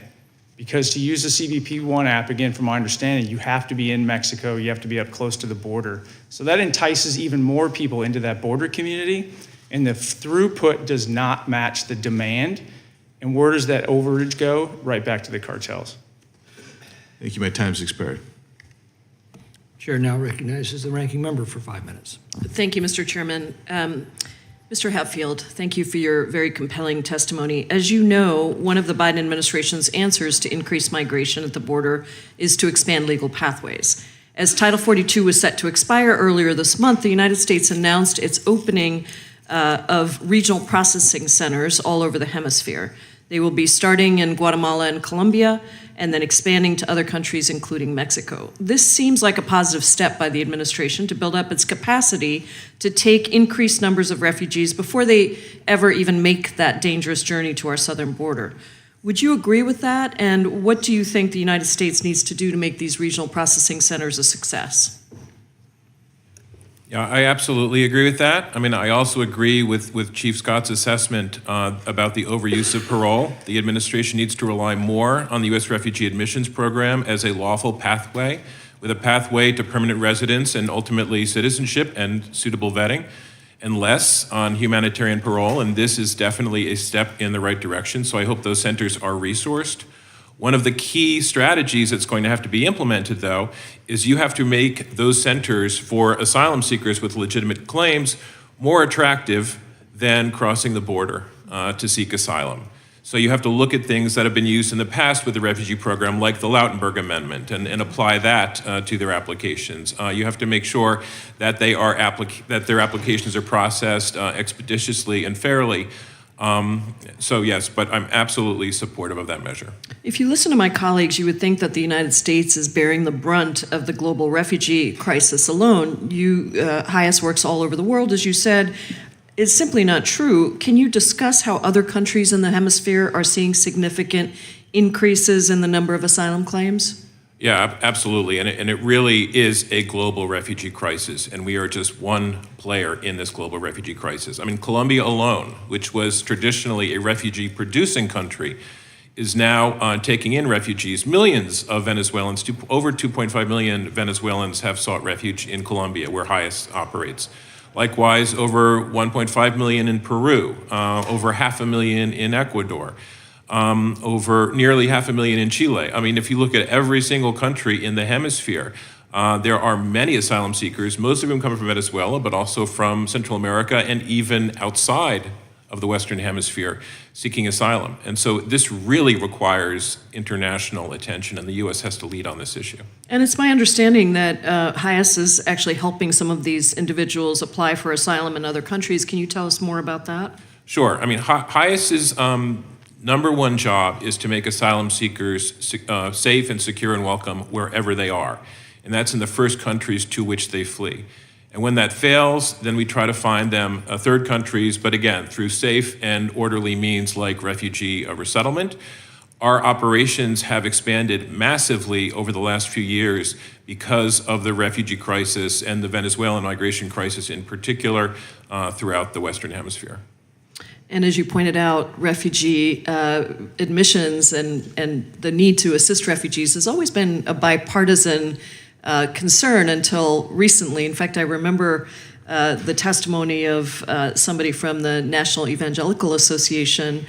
because to use the CBP-1 app, again, from my understanding, you have to be in Mexico, you have to be up close to the border. So that entices even more people into that border community, and the throughput does not match the demand. And where does that overage go? Right back to the cartels. Thank you. My time's expired. Chair now recognizes the ranking member for 5 minutes. Thank you, Mr. Chairman. Mr. Hatfield, thank you for your very compelling testimony. As you know, one of the Biden administration's answers to increase migration at the border is to expand legal pathways. As Title 42 was set to expire earlier this month, the United States announced its opening of regional processing centers all over the hemisphere. They will be starting in Guatemala and Colombia, and then expanding to other countries, including Mexico. This seems like a positive step by the administration to build up its capacity to take increased numbers of refugees before they ever even make that dangerous journey to our southern border. Would you agree with that? And what do you think the United States needs to do to make these regional processing centers a success? Yeah, I absolutely agree with that. I mean, I also agree with Chief Scott's assessment about the overuse of parole. The administration needs to rely more on the U.S. Refugee Admissions Program as a lawful pathway, with a pathway to permanent residence and ultimately citizenship and suitable vetting, and less on humanitarian parole. And this is definitely a step in the right direction. So I hope those centers are resourced. One of the key strategies that's going to have to be implemented, though, is you have to make those centers for asylum seekers with legitimate claims more attractive than crossing the border to seek asylum. So you have to look at things that have been used in the past with the refugee program, like the Lautenberg Amendment, and apply that to their applications. You have to make sure that that their applications are processed expeditiously and fairly. So yes, but I'm absolutely supportive of that measure. If you listen to my colleagues, you would think that the United States is bearing the brunt of the global refugee crisis alone. HIAS works all over the world, as you said. It's simply not true. Can you discuss how other countries in the hemisphere are seeing significant increases in the number of asylum claims? Yeah, absolutely. And it really is a global refugee crisis, and we are just one player in this global refugee crisis. I mean, Colombia alone, which was traditionally a refugee-producing country, is now taking in refugees. Millions of Venezuelans, over 2.5 million Venezuelans have sought refuge in Colombia, where HIAS operates. Likewise, over 1.5 million in Peru, over 500,000 in Ecuador. Over nearly 500,000 in Chile. I mean, if you look at every single country in the hemisphere, there are many asylum seekers, most of them coming from Venezuela, but also from Central America and even outside of the Western Hemisphere seeking asylum. And so this really requires international attention, and the U.S. has to lead on this issue. And it's my understanding that HIAS is actually helping some of these individuals apply for asylum in other countries. Can you tell us more about that? Sure. I mean, HIAS's number one job is to make asylum seekers safe and secure and welcome wherever they are. And that's in the first countries to which they flee. And when that fails, then we try to find them third countries, but again, through safe and orderly means like refugee resettlement. Our operations have expanded massively over the last few years because of the refugee crisis and the Venezuelan migration crisis in particular throughout the Western Hemisphere. And as you pointed out, refugee admissions and the need to assist refugees has always been a bipartisan concern until recently. In fact, I remember the testimony of somebody from the National Evangelical Association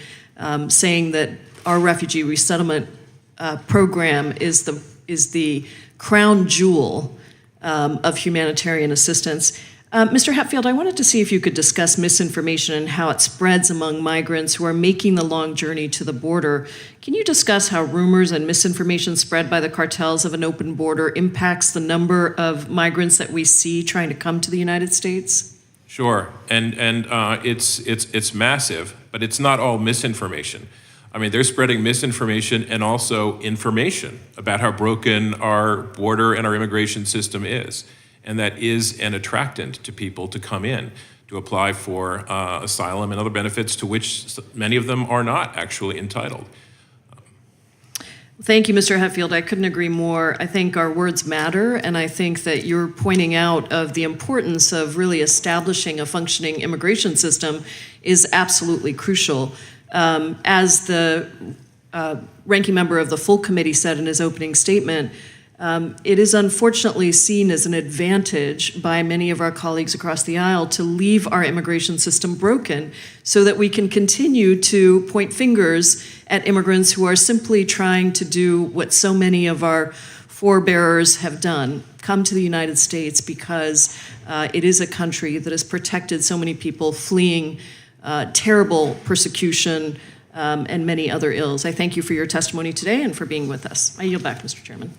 saying that our refugee resettlement program is the crown jewel of humanitarian assistance. Mr. Hatfield, I wanted to see if you could discuss misinformation and how it spreads among migrants who are making the long journey to the border. Can you discuss how rumors and misinformation spread by the cartels of an open border impacts the number of migrants that we see trying to come to the United States? Sure, and it's massive, but it's not all misinformation. I mean, they're spreading misinformation and also information about how broken our border and our immigration system is. And that is an attractant to people to come in, to apply for asylum and other benefits to which many of them are not actually entitled. Thank you, Mr. Hatfield. I couldn't agree more. I think our words matter, and I think that you're pointing out of the importance of really establishing a functioning immigration system is absolutely crucial. As the ranking member of the full committee said in his opening statement, it is unfortunately seen as an advantage by many of our colleagues across the aisle to leave our immigration system broken so that we can continue to point fingers at immigrants who are simply trying to do what so many of our forebearers have done, come to the United States because it is a country that has protected so many people fleeing terrible persecution and many other ills. I thank you for your testimony today and for being with us. I yield back, Mr. Chairman.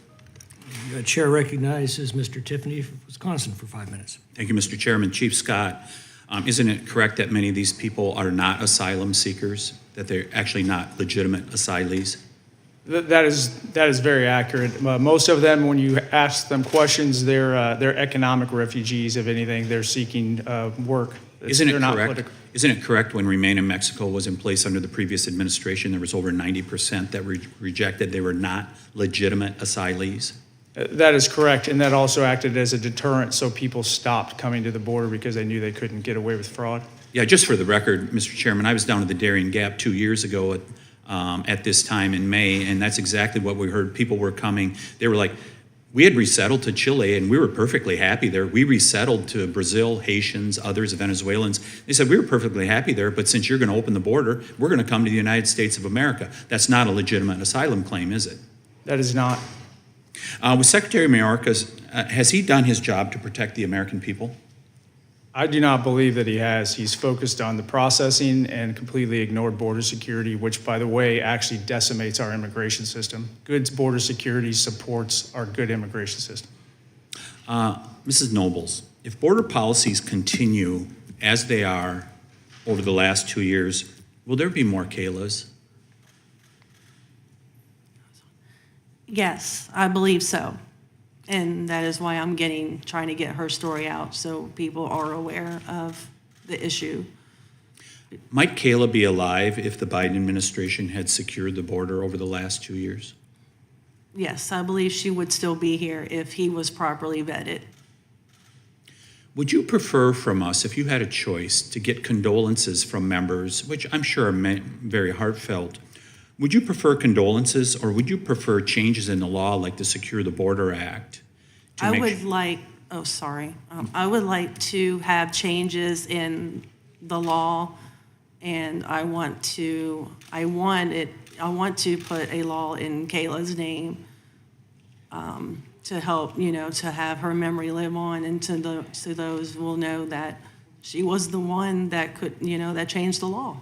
The chair recognizes Mr. Tiffany from Wisconsin for 5 minutes. Thank you, Mr. Chairman. Chief Scott, Isn't it correct that many of these people are not asylum seekers, that they're actually not legitimate asylees? That is very accurate. Most of them, when you ask them questions, they're economic refugees. If anything, they're seeking work. Isn't it They're not correct? political. Isn't it correct when Remain in Mexico was in place under the previous administration, there was over 90% that rejected they were not legitimate asylees? That is correct, and that also acted as a deterrent, so people stopped coming to the border because they knew they couldn't get away with fraud. Yeah, just for the record, Mr. Chairman, I was down at the Darien Gap 2 years ago at this time in May, and that's exactly what we heard. People were coming. They were like, we had resettled to Chile, and we were perfectly happy there. We resettled to Brazil, Haitians, others, Venezuelans. They said, we were perfectly happy there, but since you're going to open the border, we're going to come to the United States of America. That's not a legitimate asylum claim, is it? That is not. With Secretary Mayorkas, has he done his job to protect the American people? I do not believe that he has. He's focused on the processing and completely ignored border security, which, by the way, actually decimates our immigration system. Good border security supports our good immigration system. Mrs. Nobles, if border policies continue as they are over the last 2 years, will there be more Kaylas? Yes, I believe so. And that is why I'm trying to get her story out so people are aware of the issue. Might Kayla be alive if the Biden administration had secured the border over the last 2 years? Yes, I believe she would still be here if he was properly vetted. Would you prefer from us, if you had a choice, to get condolences from members, which I'm sure are very heartfelt? Would you prefer condolences, or would you prefer changes in the law like the Secure the Border Act? I would like to have changes in the law, and I want to put a law in Kayla's name to help, to have her memory live on, and to those will know that she was the one that could, that changed the law.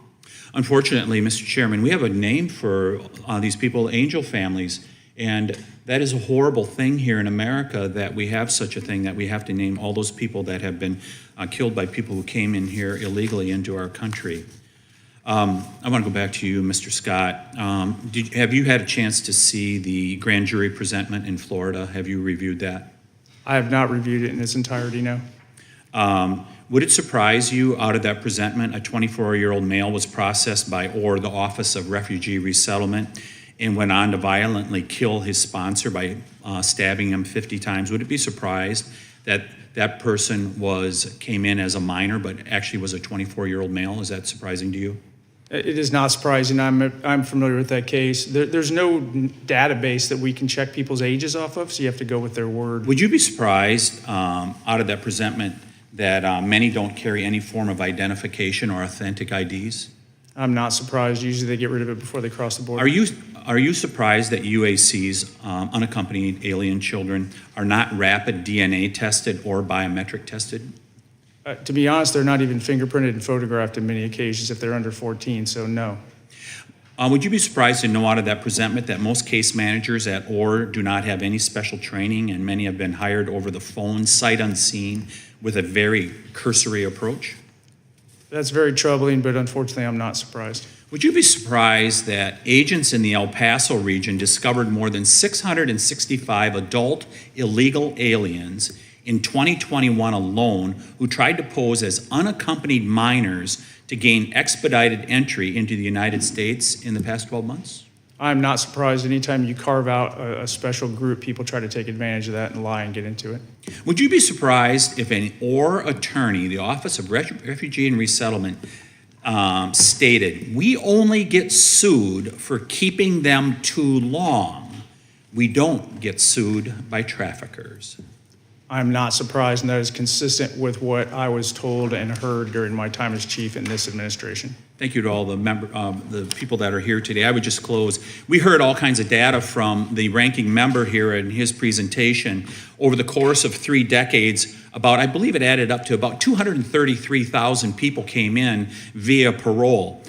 Unfortunately, Mr. Chairman, we have a name for these people, angel families, and that is a horrible thing here in America that we have such a thing, that we have to name all those people that have been killed by people who came in here illegally into our country. I want to go back to you, Mr. Scott. Have you had a chance to see the grand jury presentment in Florida? Have you reviewed that? I have not reviewed it in its entirety, no. Would it surprise you, out of that presentment, a 24-year-old male was processed by the Office of Refugee Resettlement, and went on to violently kill his sponsor by stabbing him 50 times? Would it be surprised that that person came in as a minor but actually was a 24-year-old male? Is that surprising to you? It is not surprising. I'm familiar with that case. There's no database that we can check people's ages off of, so you have to go with their word. Would you be surprised, out of that presentment, that many don't carry any form of identification or authentic IDs? I'm not surprised. Usually they get rid of it before they cross the border. Are you surprised that UACs, unaccompanied alien children, are not rapid DNA tested or biometric tested? To be honest, they're not even fingerprinted and photographed in many occasions if they're under 14, so no. Would you be surprised to know out of that presentment that most case managers at OR do not have any special training, and many have been hired over the phone, sight unseen, with a very cursory approach? That's very troubling, but unfortunately, I'm not surprised. Would you be surprised that agents in the El Paso region discovered more than 665 adult illegal aliens in 2021 alone who tried to pose as unaccompanied minors to gain expedited entry into the United States in the past 12 months? I'm not surprised. Anytime you carve out a special group, people try to take advantage of that and lie and get into it. Would you be surprised if an OR attorney, the Office of Refugee and Resettlement, stated, we only get sued for keeping them too long. We don't get sued by traffickers? I'm not surprised, and that is consistent with what I was told and heard during my time as chief in this administration. Thank you to all the people that are here today. I would just close. We heard all kinds of data from the ranking member here in his presentation. Over the course of 3 decades, I believe it added up to about 233,000 people came in via parole.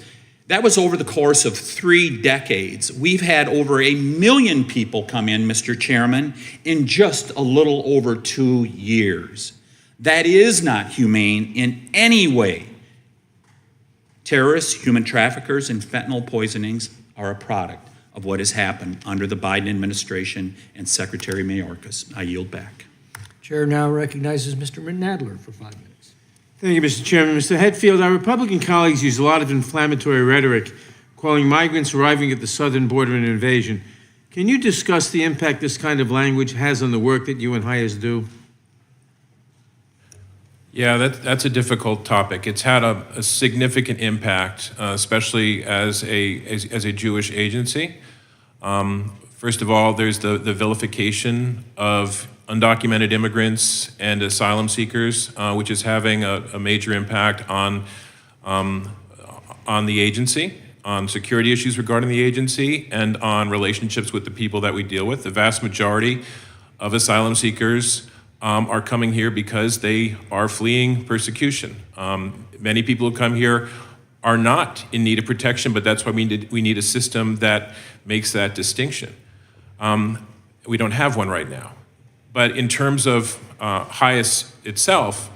That was over the course of 3 decades. We've had over 1 million people come in, Mr. Chairman, in just a little over 2 years. That is not humane in any way. Terrorists, human traffickers, and fentanyl poisonings are a product of what has happened under the Biden administration and Secretary Mayorkas. I yield back. Chair now recognizes Mr. Nadler for 5 minutes. Thank you, Mr. Chairman. Mr. Hetfield, our Republican colleagues use a lot of inflammatory rhetoric, calling migrants arriving at the southern border an invasion. Can you discuss the impact this kind of language has on the work that you and HIAS do? Yeah, that's a difficult topic. It's had a significant impact, especially as a Jewish agency. First of all, there's the vilification of undocumented immigrants and asylum seekers, which is having a major impact on the agency, on security issues regarding the agency, and on relationships with the people that we deal with. The vast majority of asylum seekers are coming here because they are fleeing persecution. Many people who come here are not in need of protection, but that's why we need a system that makes that distinction. We don't have one right now. But in terms of HIAS itself,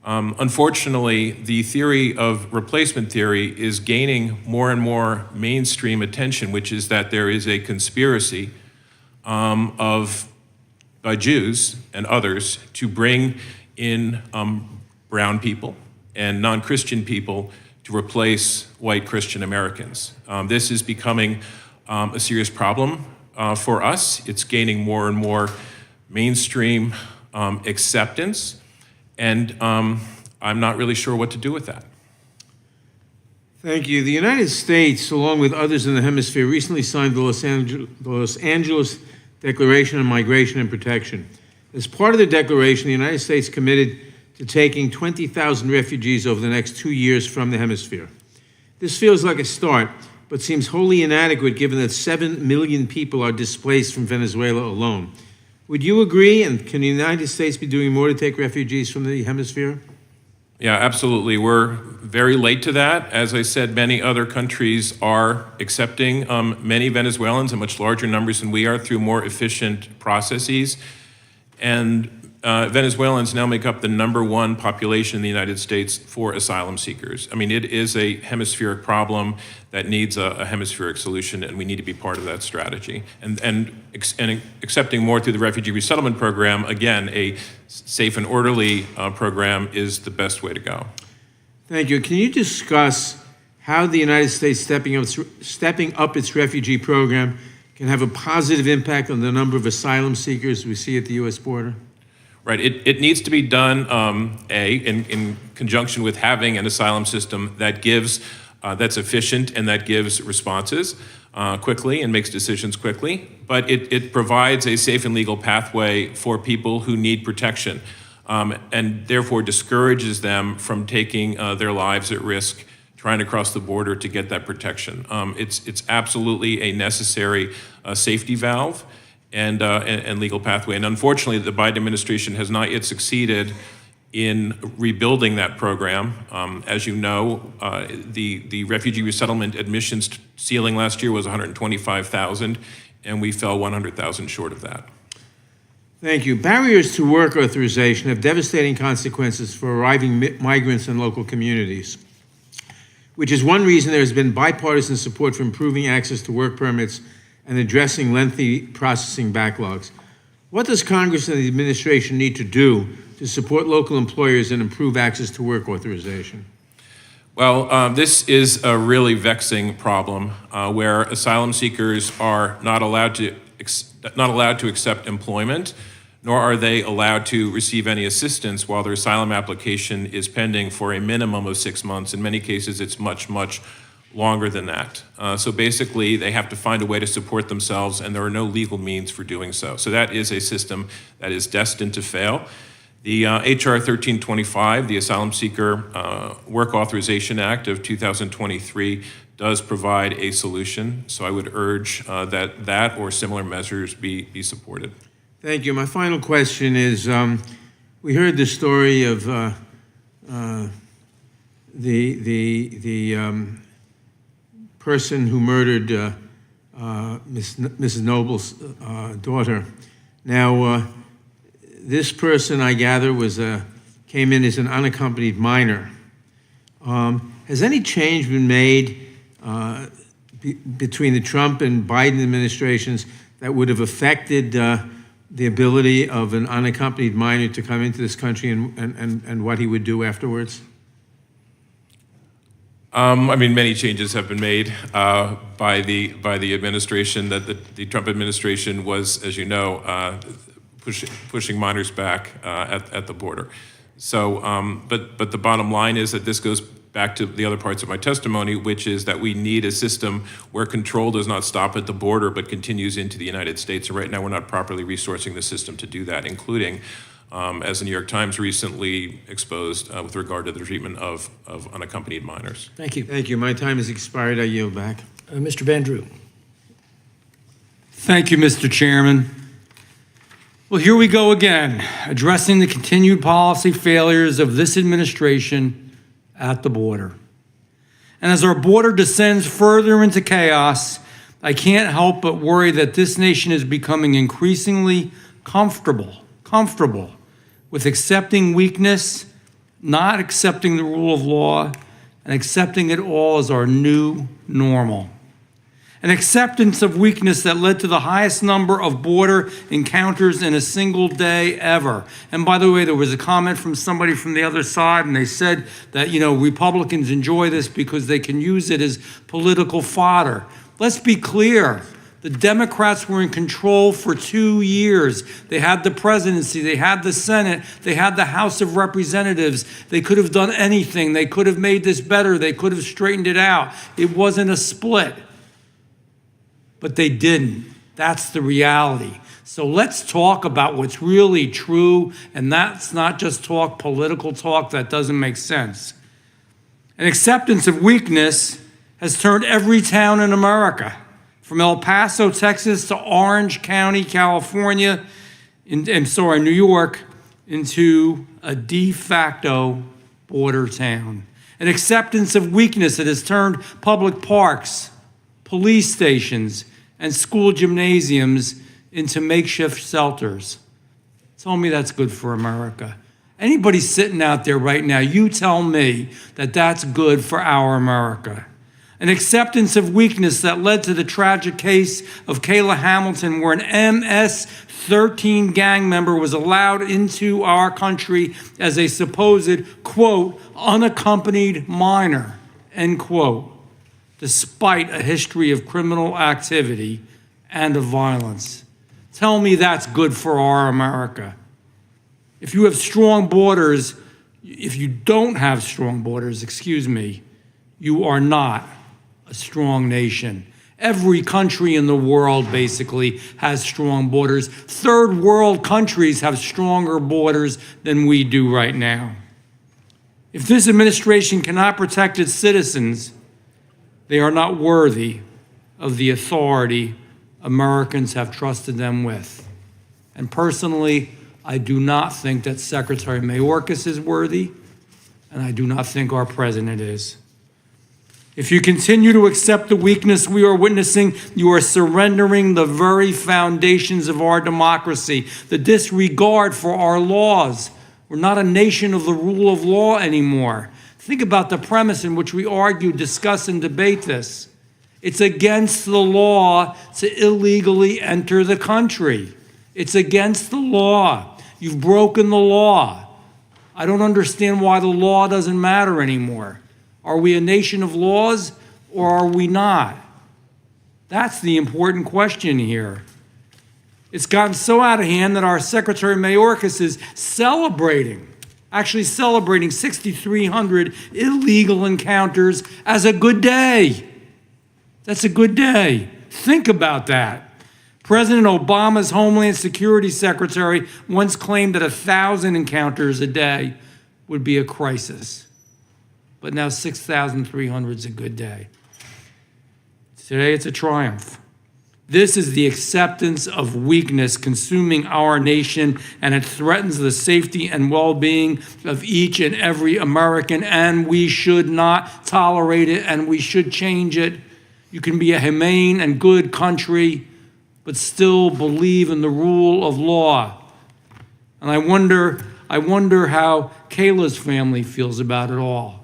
unfortunately, the theory of replacement theory is gaining more and more mainstream attention, which is that there is a conspiracy by Jews and others to bring in brown people and non-Christian people to replace white Christian Americans. This is becoming a serious problem for us. It's gaining more and more mainstream acceptance, and I'm not really sure what to do with that. Thank you. The United States, along with others in the hemisphere, recently signed the Los Angeles Declaration on Migration and Protection. As part of the declaration, the United States committed to taking 20,000 refugees over the next 2 years from the hemisphere. This feels like a start, but seems wholly inadequate given that 7 million people are displaced from Venezuela alone. Would you agree, and can the United States be doing more to take refugees from the hemisphere? Yeah, absolutely. We're very late to that. As I said, many other countries are accepting many Venezuelans in much larger numbers than we are through more efficient processes. And Venezuelans now make up the #1 population in the United States for asylum seekers. I mean, it is a hemispheric problem that needs a hemispheric solution, and we need to be part of that strategy. And accepting more through the refugee resettlement program, again, a safe and orderly program, is the best way to go. Thank you. Can you discuss how the United States stepping up its refugee program can have a positive impact on the number of asylum seekers we see at the U.S. border? Right. It needs to be done, in conjunction with having an asylum system that gives, that's efficient and that gives responses quickly and makes decisions quickly. But it provides a safe and legal pathway for people who need protection, and therefore discourages them from taking their lives at risk trying to cross the border to get that protection. It's absolutely a necessary safety valve and legal pathway. And unfortunately, the Biden administration has not yet succeeded in rebuilding that program. As you know, the refugee resettlement admissions ceiling last year was 125,000, and we fell 100,000 short of that. Thank you. Barriers to work authorization have devastating consequences for arriving migrants and local communities, which is one reason there has been bipartisan support for improving access to work permits and addressing lengthy processing backlogs. What does Congress and the administration need to do to support local employers and improve access to work authorization? Well, this is a really vexing problem where asylum seekers are not allowed to accept employment, nor are they allowed to receive any assistance while their asylum application is pending for a minimum of 6 months. In many cases, it's much, much longer than that. So basically, they have to find a way to support themselves, and there are no legal means for doing so. So that is a system that is destined to fail. The HR 1325, the Asylum Seeker Work Authorization Act of 2023, does provide a solution. So I would urge that or similar measures be supported. Thank you. My final question is, we heard the story of the person who murdered Mrs. Noble's daughter. Now, this person, I gather, was a came in as an unaccompanied minor. Has any change been made between the Trump and Biden administrations that would have affected the ability of an unaccompanied minor to come into this country and what he would do afterwards? I mean, many changes have been made by the administration. That the Trump administration was, as you know, pushing minors back at the border. So, but the bottom line is that this goes back to the other parts of my testimony, which is that we need a system where control does not stop at the border but continues into the United States. And right now, we're not properly resourcing the system to do that, including, as the New York Times recently exposed, with regard to the treatment of unaccompanied minors. Thank you. Thank you. My time has expired. I yield back. Mr. Van Drew. Thank you, Mr. Chairman. Well, here we go again, addressing the continued policy failures of this administration at the border. And as our border descends further into chaos, I can't help but worry that this nation is becoming increasingly comfortable with accepting weakness, not accepting the rule of law, and accepting it all as our new normal. An acceptance of weakness that led to the highest number of border encounters in a single day ever. And by the way, there was a comment from somebody from the other side, and they said that, Republicans enjoy this because they can use it as political fodder. Let's be clear. The Democrats were in control for 2 years. They had the presidency, they had the Senate, they had the House of Representatives. They could have done anything. They could have made this better. They could have straightened it out. It wasn't a split. But they didn't. That's the reality. So let's talk about what's really true, and that's not just political talk that doesn't make sense. An acceptance of weakness has turned every town in America, from El Paso, Texas, to Orange County, California, New York, into a de facto border town. An acceptance of weakness that has turned public parks, police stations, and school gymnasiums into makeshift shelters. Tell me that's good for America. Anybody sitting out there right now, you tell me that that's good for our America. An acceptance of weakness that led to the tragic case of Kayla Hamilton, where an MS-13 gang member was allowed into our country as a supposed, quote, unaccompanied minor, end quote, despite a history of criminal activity and of violence. Tell me that's good for our America. If you have strong borders, if you don't have strong borders, you are not a strong nation. Every country in the world basically has strong borders. Third world countries have stronger borders than we do right now. If this administration cannot protect its citizens, they are not worthy of the authority Americans have trusted them with. And personally, I do not think that Secretary Mayorkas is worthy, and I do not think our president is. If you continue to accept the weakness we are witnessing, you are surrendering the very foundations of our democracy, the disregard for our laws. We're not a nation of the rule of law anymore. Think about the premise in which we argue, discuss, and debate this. It's against the law to illegally enter the country. It's against the law. You've broken the law. I don't understand why the law doesn't matter anymore. Are we a nation of laws or are we not? That's the important question here. It's gotten so out of hand that our Secretary Mayorkas is celebrating 6,300 illegal encounters as a good day. That's a good day. Think about that. President Obama's Homeland Security Secretary once claimed that 1,000 encounters a day would be a crisis. But now 6,300 is a good day. Today it's a triumph. This is the acceptance of weakness consuming our nation, and it threatens the safety and well-being of each and every American, and we should not tolerate it, and we should change it. You can be a humane and good country, but still believe in the rule of law. And I wonder I wonder how Kayla's family feels about it all.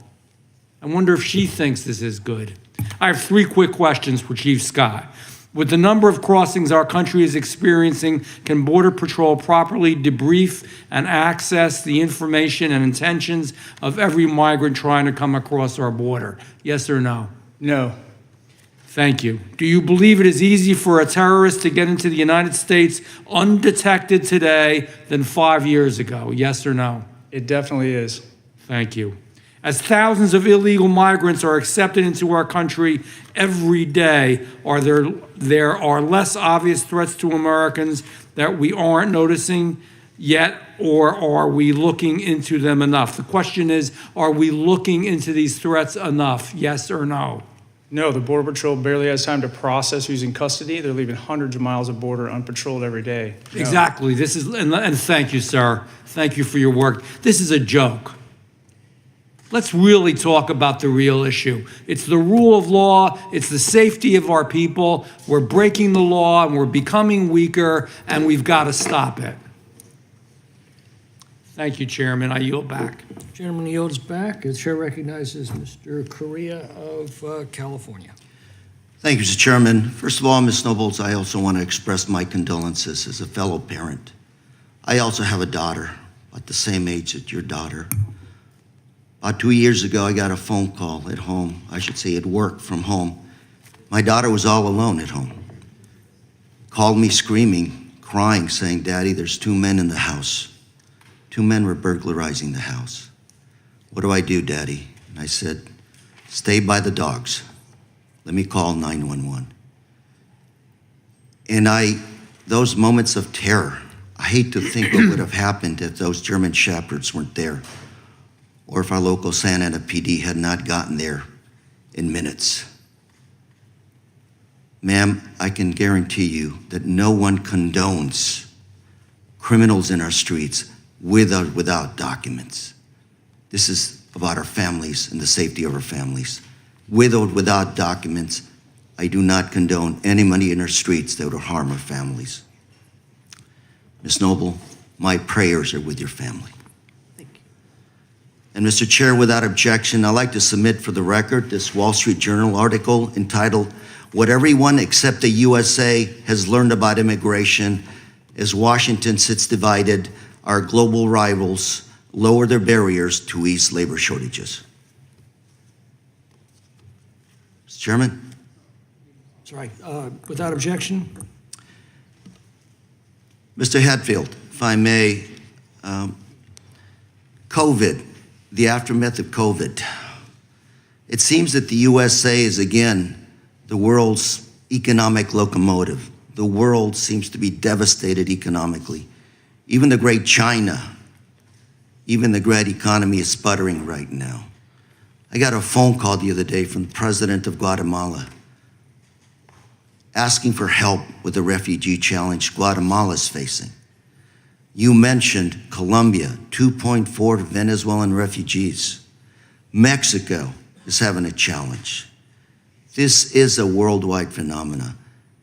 I wonder if she thinks this is good. I have 3 quick questions for Chief Scott. With the number of crossings our country is experiencing, can Border Patrol properly debrief and access the information and intentions of every migrant trying to come across our border? Yes or no? No. Thank you. Do you believe it is easy for a terrorist to get into the United States undetected today than 5 years ago? Yes or no? It definitely is. Thank you. As thousands of illegal migrants are accepted into our country every day, there are less obvious threats to Americans that we aren't noticing yet, or are we looking into them enough? The question is, are we looking into these threats enough? Yes or no? No, the Border Patrol barely has time to process who's in custody. They're leaving hundreds of miles of border unpatrolled every day. No. Exactly. This is, and thank you, sir. Thank you for your work. This is a joke. Let's really talk about the real issue. It's the rule of law. It's the safety of our people. We're breaking the law and we're becoming weaker, and we've got to stop it. Thank you, Chairman. I yield back. Gentleman yields back. The chair recognizes Mr. Correa of California. Thank you, Mr. Chairman. First of all, Ms. Nobles, I also want to express my condolences as a fellow parent. I also have a daughter, about the same age as your daughter. About 2 years ago, I got a phone call at home, I should say at work from home. My daughter was all alone at home. Called me screaming, crying, saying, "Daddy, there's 2 men in the house. 2 men were burglarizing the house. What do I do, Daddy?" And I said, "Stay by the dogs. Let me call 911. And those moments of terror, I hate to think what would have happened if those German Shepherds weren't there, or if our local Santa Ana PD had not gotten there in minutes. Ma'am, I can guarantee you that no one condones criminals in our streets with or without documents. This is about our families and the safety of our families. With or without documents, I do not condone anybody in our streets that would harm our families. Ms. Noble, my prayers are with your family. And Mr. Chair, without objection, I'd like to submit for the record this Wall Street Journal article entitled, "What Everyone Except the USA Has Learned About Immigration as Washington Sits Divided, Our Global Rivals Lower Their Barriers to Ease Labor Shortages." Mr. Chairman? Sorry, without objection? Mr. Hatfield, if I may, COVID, the aftermath of COVID. It seems that the USA is again the world's economic locomotive. The world seems to be devastated economically. Even the great China, even the great economy is sputtering right now. I got a phone call the other day from the president of Guatemala asking for help with the refugee challenge Guatemala is facing. You mentioned Colombia, 2.4 Venezuelan refugees. Mexico is having a challenge. This is a worldwide phenomenon.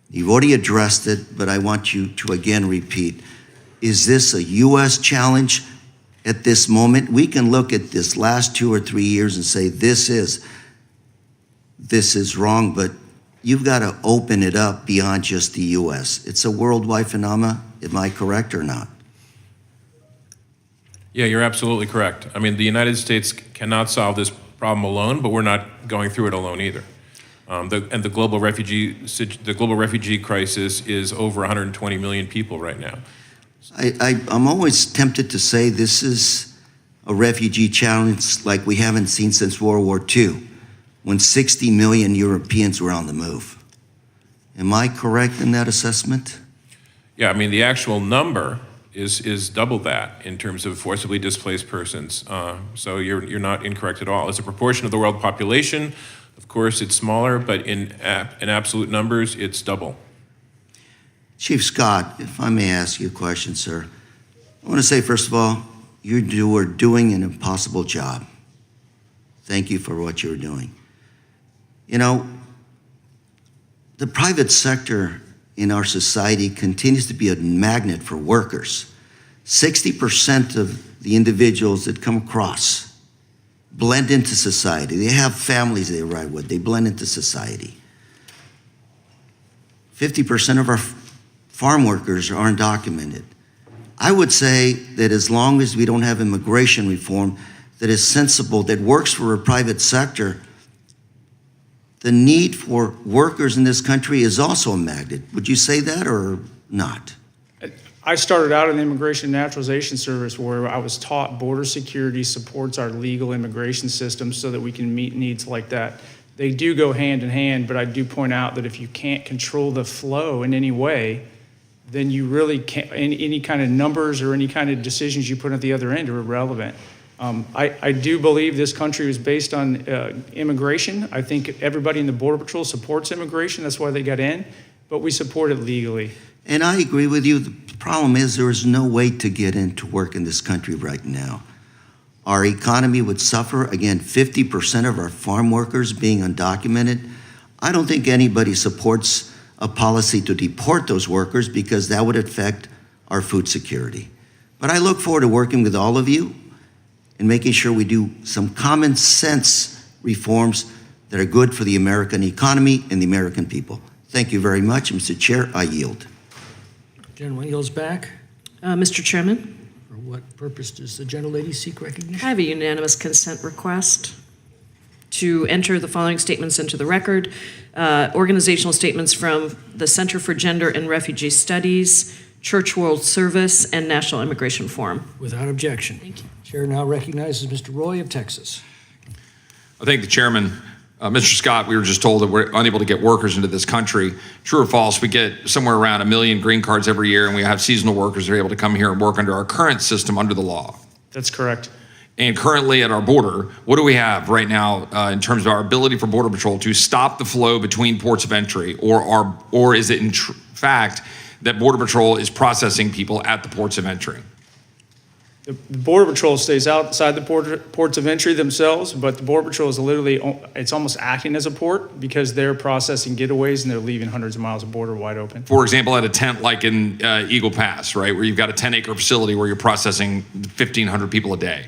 You've already addressed it, but I want you to again repeat. Is this a U.S. challenge at this moment? We can look at this last 2 or 3 years and say this is wrong, but you've got to open it up beyond just the U.S. It's a worldwide phenomenon. Am I correct or not? Yeah, you're absolutely correct. I mean, the United States cannot solve this problem alone, but we're not going through it alone either. The global refugee crisis is over 120 million people right now. I'm always tempted to say this is a refugee challenge like we haven't seen since World War II, when 60 million Europeans were on the move. Am I correct in that assessment? Yeah, I mean, the actual number is double that in terms of forcibly displaced persons. So you're not incorrect at all. As a proportion of the world population, of course, it's smaller, but in absolute numbers, it's double. Chief Scott, if I may ask you a question, sir. I want to say, first of all, you are doing an impossible job. Thank you for what you're doing. You know, the private sector in our society continues to be a magnet for workers. 60% of the individuals that come across blend into society. They have families they arrive with. They blend into society. 50% of our farm workers are undocumented. I would say that as long as we don't have immigration reform that is sensible, that works for a private sector, the need for workers in this country is also a magnet. Would you say that or not? I started out in the Immigration and Naturalization Service where I was taught border security supports our legal immigration system so that we can meet needs like that. They do go hand in hand, but I do point out that if you can't control the flow in any way, then you really can't, any kind of numbers or any kind of decisions you put at the other end are irrelevant. I do believe this country is based on immigration. I think everybody in the Border Patrol supports immigration. That's why they got in, but we support it legally. And I agree with you. The problem is there is no way to get into work in this country right now. Our economy would suffer. Again, 50% of our farm workers being undocumented. I don't think anybody supports a policy to deport those workers because that would affect our food security. But I look forward to working with all of you and making sure we do some common sense reforms that are good for the American economy and the American people. Thank you very much, Mr. Chair. I yield. Gentleman yields back. Mr. Chairman, For what purpose does the gentlelady seek recognition? I have a unanimous consent request to enter the following statements into the record. Organizational statements from the Center for Gender and Refugee Studies, Church World Service, and National Immigration Forum. Without objection. Thank you. Chair now recognizes Mr. Roy of Texas. I thank the chairman. Mr. Scott, we were just told that we're unable to get workers into this country. True or false, we get somewhere around 1 million green cards every year, and we have seasonal workers that are able to come here and work under our current system under the law. That's correct. And currently at our border, what do we have right now in terms of our ability for Border Patrol to stop the flow between ports of entry, or is it in fact that Border Patrol is processing people at the ports of entry? The Border Patrol stays outside the ports of entry themselves, but the Border Patrol is literally, it's almost acting as a port because they're processing getaways and they're leaving hundreds of miles of border wide open. For example, at a tent like in Eagle Pass, right, where you've got a 10-acre facility where you're processing 1,500 people a day.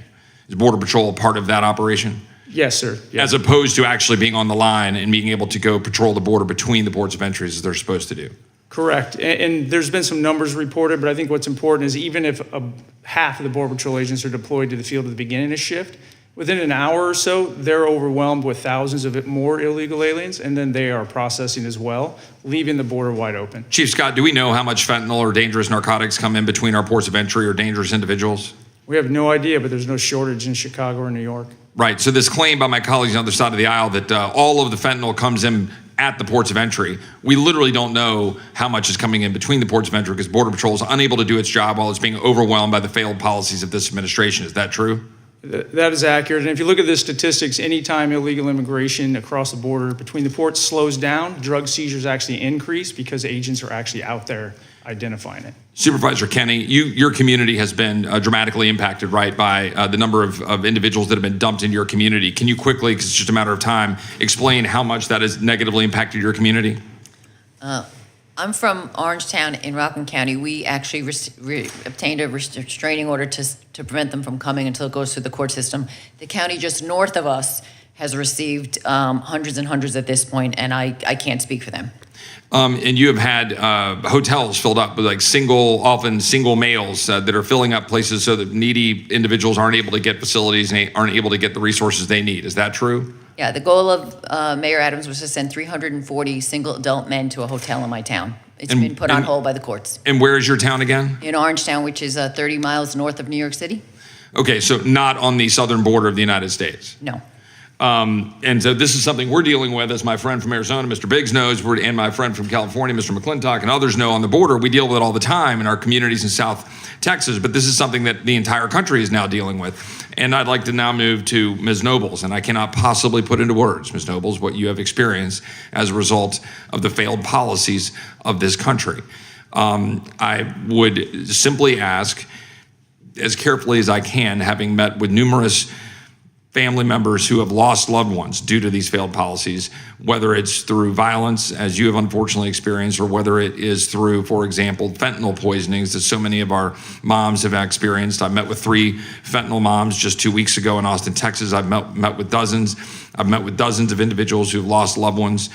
Is Border Patrol a part of that operation? Yes, sir. Yes. As opposed to actually being on the line and being able to go patrol the border between the ports of entry as they're supposed to do? Correct. And there's been some numbers reported, but I think what's important is even if half of the Border Patrol agents are deployed to the field at the beginning of shift, within an hour or so, they're overwhelmed with thousands of more illegal aliens, and then they are processing as well, leaving the border wide open. Chief Scott, do we know how much fentanyl or dangerous narcotics come in between our ports of entry or dangerous individuals? We have no idea, but there's no shortage in Chicago or New York. Right. So this claim by my colleagues on the other side of the aisle that all of the fentanyl comes in at the ports of entry, we literally don't know how much is coming in between the ports of entry because Border Patrol is unable to do its job while it's being overwhelmed by the failed policies of this administration. Is that true? That is accurate. And if you look at the statistics, anytime illegal immigration across the border between the ports slows down, drug seizures actually increase because agents are actually out there identifying it. Supervisor Kenny, your community has been dramatically impacted, right, by the number of individuals that have been dumped in your community. Can you quickly, because it's just a matter of time, explain how much that has negatively impacted your community? I'm from Orangetown in Rockland County. We actually obtained a restraining order to prevent them from coming until it goes through the court system. The county just north of us has received hundreds and hundreds at this point, and I can't speak for them. And you have had hotels filled up with often single males that are filling up places so that needy individuals aren't able to get facilities and aren't able to get the resources they need. Is that true? Yeah, the goal of Mayor Adams was to send 340 single adult men to a hotel in my town. It's been put on hold by the courts. And where is your town again? In Orangetown, which is 30 miles north of New York City. Okay, so not on the southern border of the United States. No. And so this is something we're dealing with, as my friend from Arizona, Mr. Biggs, knows, and my friend from California, Mr. McClintock, and others know on the border. We deal with it all the time in our communities in South Texas, but this is something that the entire country is now dealing with. And I'd like to now move to Ms. Nobles, and I cannot possibly put into words, Ms. Nobles, what you have experienced as a result of the failed policies of this country. I would simply ask, as carefully as I can, having met with numerous family members who have lost loved ones due to these failed policies, whether it's through violence, as you have unfortunately experienced, or whether it is through, for example, fentanyl poisonings that so many of our moms have experienced. I met with 3 fentanyl moms just 2 weeks ago in Austin, Texas. I've met with dozens. I've met with dozens of individuals who've lost loved ones,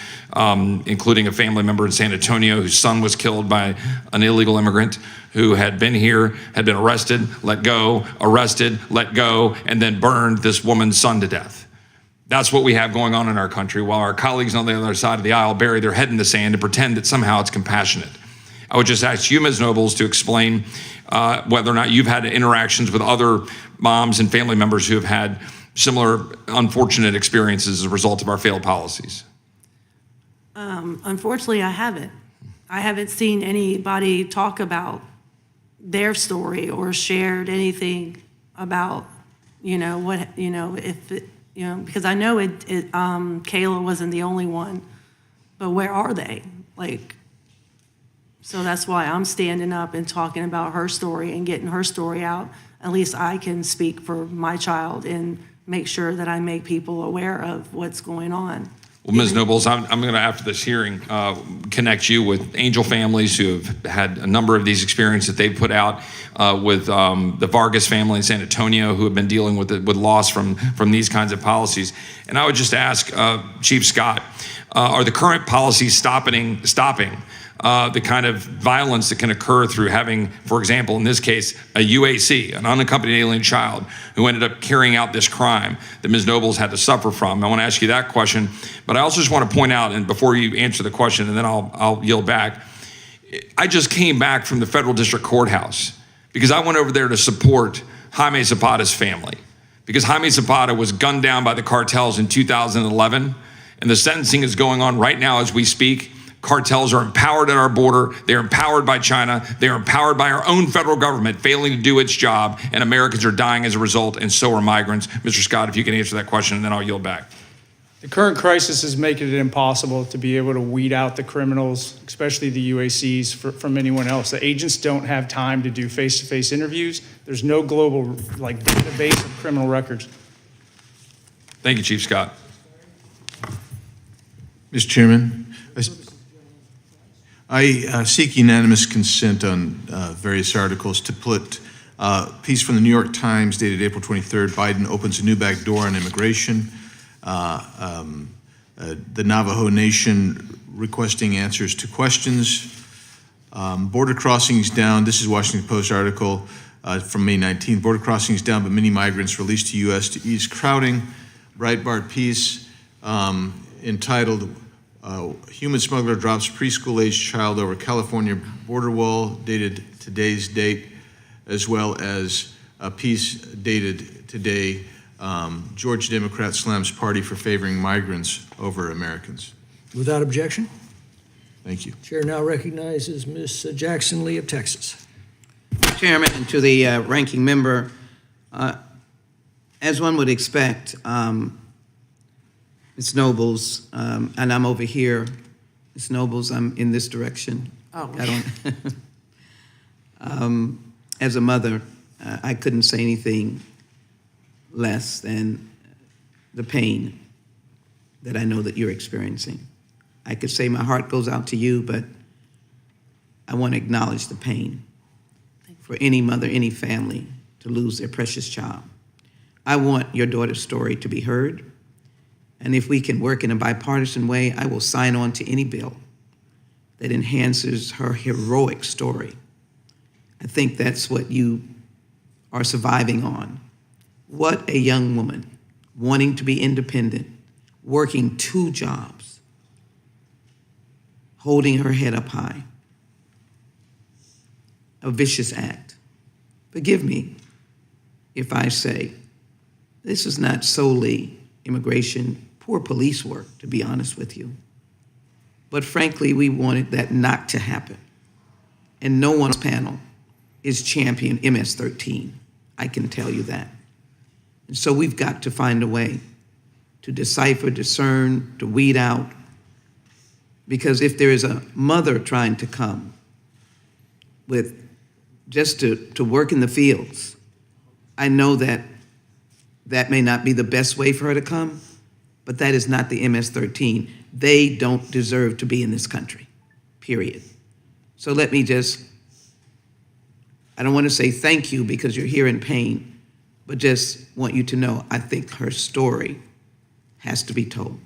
including a family member in San Antonio whose son was killed by an illegal immigrant who had been here, had been arrested, let go, arrested, let go, and then burned this woman's son to death. That's what we have going on in our country, while our colleagues on the other side of the aisle bury their head in the sand and pretend that somehow it's compassionate. I would just ask you, Ms. Nobles, to explain whether or not you've had interactions with other moms and family members who have had similar unfortunate experiences as a result of our failed policies. Unfortunately, I haven't. I haven't seen anybody talk about their story or shared anything about, because I know Kayla wasn't the only one, but where are they? So that's why I'm standing up and talking about her story and getting her story out. At least I can speak for my child and make sure that I make people aware of what's going on. Well, Ms. Nobles, I'm going to, after this hearing, connect you with angel families who have had a number of these experiences that they've put out, with the Vargas family in San Antonio who have been dealing with loss from these kinds of policies. And I would just ask Chief Scott, are the current policies stopping the kind of violence that can occur through having, for example, in this case, a UAC, an unaccompanied alien child, who ended up carrying out this crime that Ms. Nobles had to suffer from? I want to ask you that question, but I also just want to point out, and before you answer the question, and then I'll yield back, I just came back from the federal district courthouse because I went over there to support Jaime Zapata's family, because Jaime Zapata was gunned down by the cartels in 2011, and the sentencing is going on right now as we speak. Cartels are empowered at our border. They're empowered by China. They're empowered by our own federal government failing to do its job, and Americans are dying as a result, and so are migrants. Mr. Scott, if you can answer that question, and then I'll yield back. The current crisis is making it impossible to be able to weed out the criminals, especially the UACs, from anyone else. The agents don't have time to do face-to-face interviews. There's no global database of criminal records. Thank you, Chief Scott. Mr. Chairman, I seek unanimous consent on various articles to put a piece from the New York Times dated April 23rd, Biden opens a new back door on immigration, the Navajo Nation requesting answers to questions, border crossings down. This is Washington Post article from May 19th. Border crossings down, but many migrants released to U.S. to ease crowding. Breitbart piece entitled Human Smuggler Drops Preschool-Aged Child Over California Border Wall, dated today's date, as well as a piece dated today, Georgia Democrat slams party for favoring migrants over Americans. Without objection, Thank you. Chair now recognizes Ms. Jackson Lee of Texas. Chairman, and to the ranking member, as one would expect, Ms. Nobles, and I'm over here. Ms. Nobles, I'm in this direction. Oh. I don't. As a mother, I couldn't say anything less than the pain that I know that you're experiencing. I could say my heart goes out to you, but I want to acknowledge the pain for any mother, any family to lose their precious child. I want your daughter's story to be heard. And if we can work in a bipartisan way, I will sign on to any bill that enhances her heroic story. I think that's what you are surviving on. What a young woman, wanting to be independent, working 2 jobs, holding her head up high. A vicious act. Forgive me if I say this is not solely immigration, poor police work, to be honest with you. But frankly, we wanted that not to happen. And no one's panel is champion MS-13. I can tell you that. And so we've got to find a way to decipher, discern, to weed out. Because if there is a mother trying to come with just to work in the fields, I know that that may not be the best way for her to come, but that is not the MS-13. They don't deserve to be in this country, period. So let me just, I don't want to say thank you because you're here in pain, but just want you to know I think her story has to be told.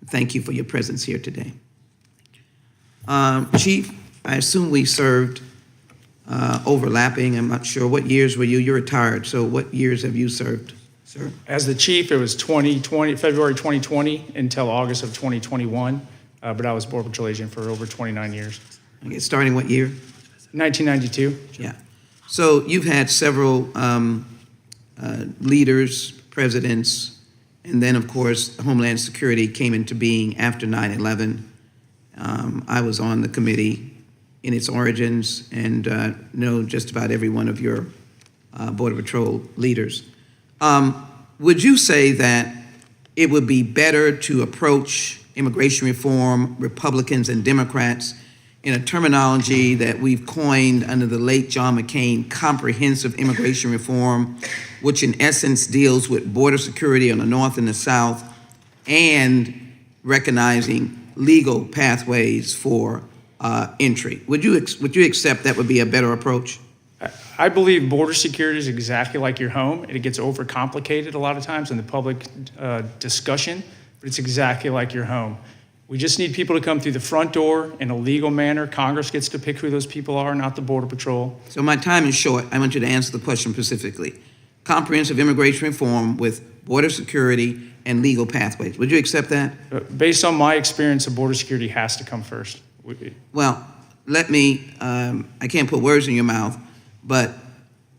Thank you for your presence here today. Chief, I assume we served overlapping. I'm not sure. What years were you? You're retired, so what years have you served, sir? As the chief, it was February 2020 until August of 2021, but I was Border Patrol agent for over 29 years. Okay, starting what year? 1992. Yeah. So you've had several leaders, presidents, and then, of course, Homeland Security came into being after 9/11. I was on the committee in its origins and know just about every one of your Border Patrol leaders. Would you say that it would be better to approach immigration reform, Republicans and Democrats, in a terminology that we've coined under the late John McCain, comprehensive immigration reform, which in essence deals with border security on the north and the south, and recognizing legal pathways for entry? Would you accept that would be a better approach? I believe border security is exactly like your home. It gets overcomplicated a lot of times in the public discussion, but it's exactly like your home. We just need people to come through the front door in a legal manner. Congress gets to pick who those people are, not the Border Patrol. So my time is short. I want you to answer the question specifically. Comprehensive immigration reform with border security and legal pathways. Would you accept that? Based on my experience, the border security has to come first. Well, let me, I can't put words in your mouth, but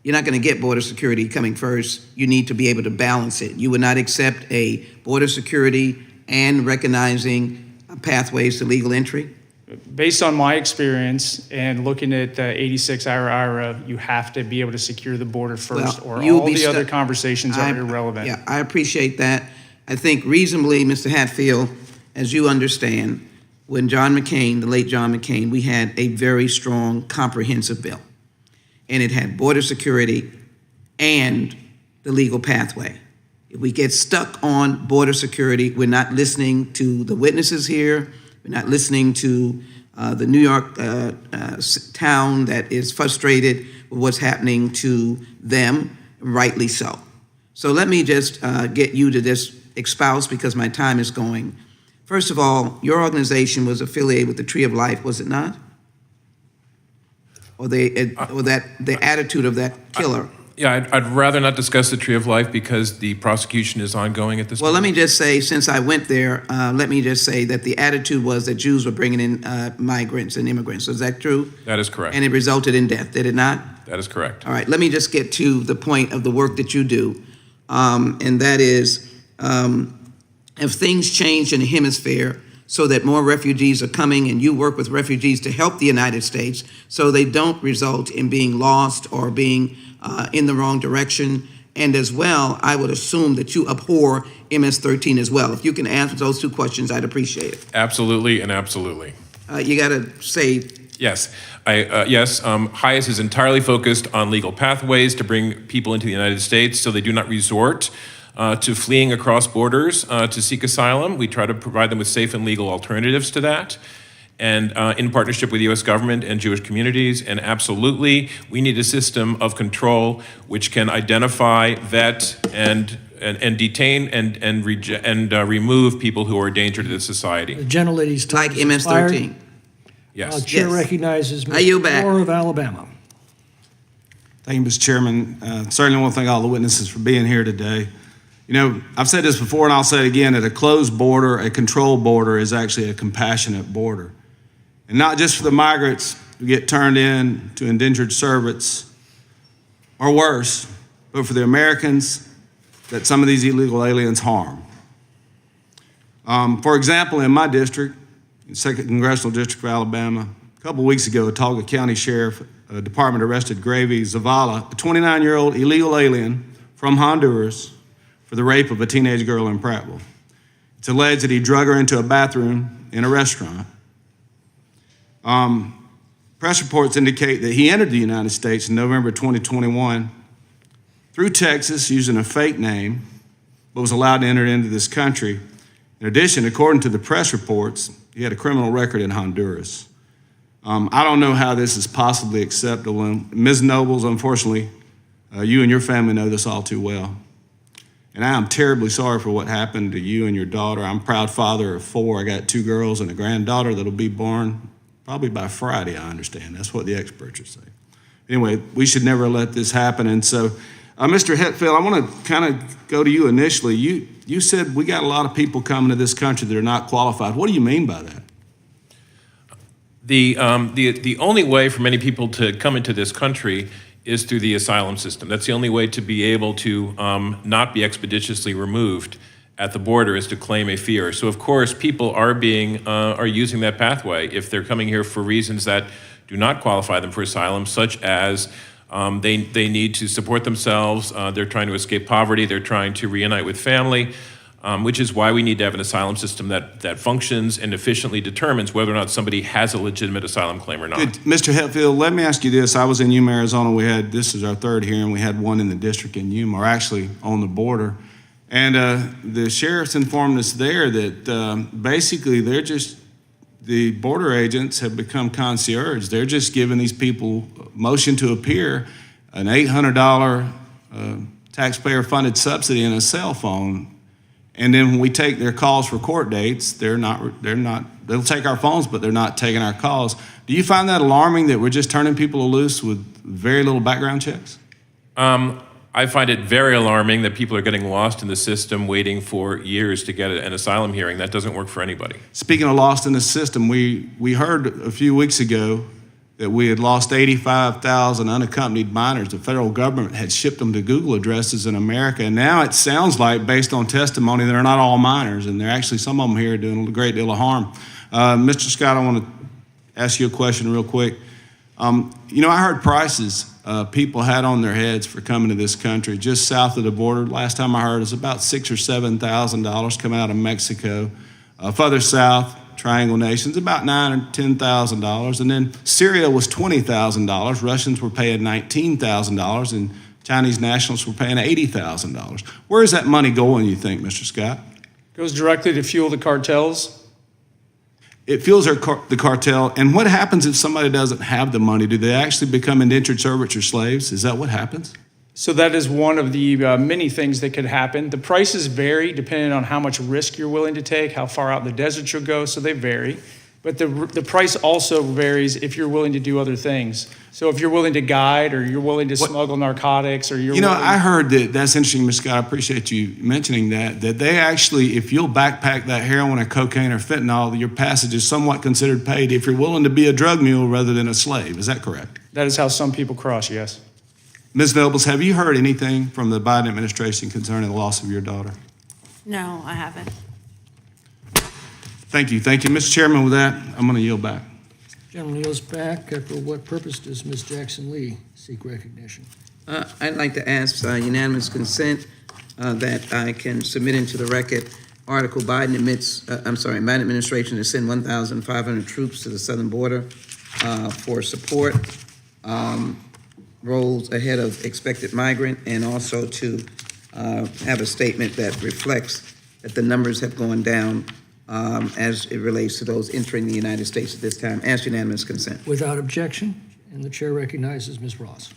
you're not going to get border security coming first. You need to be able to balance it. You would not accept a border security and recognizing pathways to legal entry? Based on my experience and looking at the 86-hour IRA, you have to be able to secure the border first, or all the other conversations are irrelevant. Yeah, I appreciate that. I think reasonably, Mr. Hatfield, as you understand, when John McCain, the late John McCain, we had a very strong comprehensive bill. And it had border security and the legal pathway. If we get stuck on border security, we're not listening to the witnesses here. We're not listening to the New York town that is frustrated with what's happening to them, rightly so. So let me just get you to this espouse because my time is going. First of all, your organization was affiliated with the Tree of Life, was it not? Or the attitude of that killer? Yeah, I'd rather not discuss the Tree of Life because the prosecution is ongoing at this point. Well, let me just say, since I went there, let me just say that the attitude was that Jews were bringing in migrants and immigrants. Is that true? That is correct. And it resulted in death, did it not? That is correct. All right, let me just get to the point of the work that you do, and that is, if things change in the hemisphere so that more refugees are coming and you work with refugees to help the United States so they don't result in being lost or being in the wrong direction. And as well, I would assume that you abhor MS-13 as well. If you can answer those two questions, I'd appreciate it. Absolutely and absolutely. You got to say. Yes. HIAS is entirely focused on legal pathways to bring people into the United States so they do not resort to fleeing across borders to seek asylum. We try to provide them with safe and legal alternatives to that, and in partnership with the U.S. government and Jewish communities. And absolutely, we need a system of control which can identify, vet, and detain and remove people who are a danger to the society. The gentlelady's time Like is expired. MS-13. Yes. Chair Yes. recognizes Are you Mr. back? Moore of Alabama. Thank you, Mr. Chairman. Certainly want to thank all the witnesses for being here today. You know, I've said this before and I'll say it again, that a closed border, a controlled border is actually a compassionate border. And not just for the migrants who get turned in to indentured servants or worse, but for the Americans that some of these illegal aliens harm. For example, in my district, the 2nd Congressional District of Alabama, a couple weeks ago, Watauga County Sheriff Department arrested Gravy Zavala, a 29-year-old illegal alien from Honduras, for the rape of a teenage girl in Prattville. It's alleged that he drug her into a bathroom in a restaurant. Press reports indicate that he entered the United States in November 2021 through Texas using a fake name, but was allowed to enter into this country. In addition, according to the press reports, he had a criminal record in Honduras. I don't know how this is possibly acceptable. And Ms. Nobles, unfortunately, you and your family know this all too well. And I am terribly sorry for what happened to you and your daughter. I'm a proud father of 4. I got 2 girls and a granddaughter that'll be born probably by Friday, I understand. That's what the experts are saying. Anyway, we should never let this happen. And so, Mr. Hetfield, I want to kind of go to you initially. You said we got a lot of people coming to this country that are not qualified. What do you mean by that? The only way for many people to come into this country is through the asylum system. That's the only way to be able to not be expeditiously removed at the border, is to claim a fear. So of course, people are using that pathway if they're coming here for reasons that do not qualify them for asylum, such as they need to support themselves, they're trying to escape poverty, they're trying to reunite with family, which is why we need to have an asylum system that functions and efficiently determines whether or not somebody has a legitimate asylum claim or not. Good. Mr. Hetfield, let me ask you this. I was in Yuma, Arizona. This is our 3rd hearing. We had one in the district in Yuma, or actually on the border. And the sheriffs informed us there that basically the border agents have become concierge. They're just giving these people motion to appear, an $800 taxpayer-funded subsidy and a cell phone. And then when we take their calls for court dates, they'll take our phones, but they're not taking our calls. Do you find that alarming that we're just turning people loose with very little background checks? I find it very alarming that people are getting lost in the system waiting for years to get an asylum hearing. That doesn't work for anybody. Speaking of lost in the system, we heard a few weeks ago that we had lost 85,000 unaccompanied minors. The federal government had shipped them to Google addresses in America, and now it sounds like, based on testimony, they're not all minors, and they're actually, some of them here are doing a great deal of harm. Mr. Scott, I want to ask you a question real quick. I heard prices people had on their heads for coming to this country. Just south of the border, last time I heard, it was about $6,000 or $7,000 coming out of Mexico. Further south, Triangle Nations, about $9,000 or $10,000. And then Syria was $20,000. Russians were paying $19,000, and Chinese nationals were paying $80,000. Where is that money going, you think, Mr. Scott? Goes directly to fuel the cartels. It fuels the cartel. And what happens if somebody doesn't have the money? Do they actually become indentured servants or slaves? Is that what happens? So that is one of the many things that could happen. The prices vary depending on how much risk you're willing to take, how far out in the desert you'll go, so they vary. But the price also varies if you're willing to do other things. So if you're willing to guide, or you're willing to smuggle narcotics, or you're I heard that's interesting, Mr. Scott. I appreciate you mentioning that they actually, if you'll backpack that heroin or cocaine or fentanyl, your passage is somewhat considered paid if you're willing to be a drug mule rather than a slave. Is that correct? That is how some people cross, yes. Ms. Nobles, have you heard anything from the Biden administration concerning the loss of your daughter? No, I haven't. Thank you. Thank you. Mr. Chairman, with that, I'm going to yield back. Gentleman yields back. For what purpose does Ms. Jackson Lee seek recognition? I'd like to ask unanimous consent that I can submit into the record article Biden administration to send 1,500 troops to the southern border for support, roles ahead of expected migrant, and also to have a statement that reflects that the numbers have gone down as it relates to those entering the United States at this time. Ask unanimous consent. Without objection, and the chair recognizes Ms. Ross.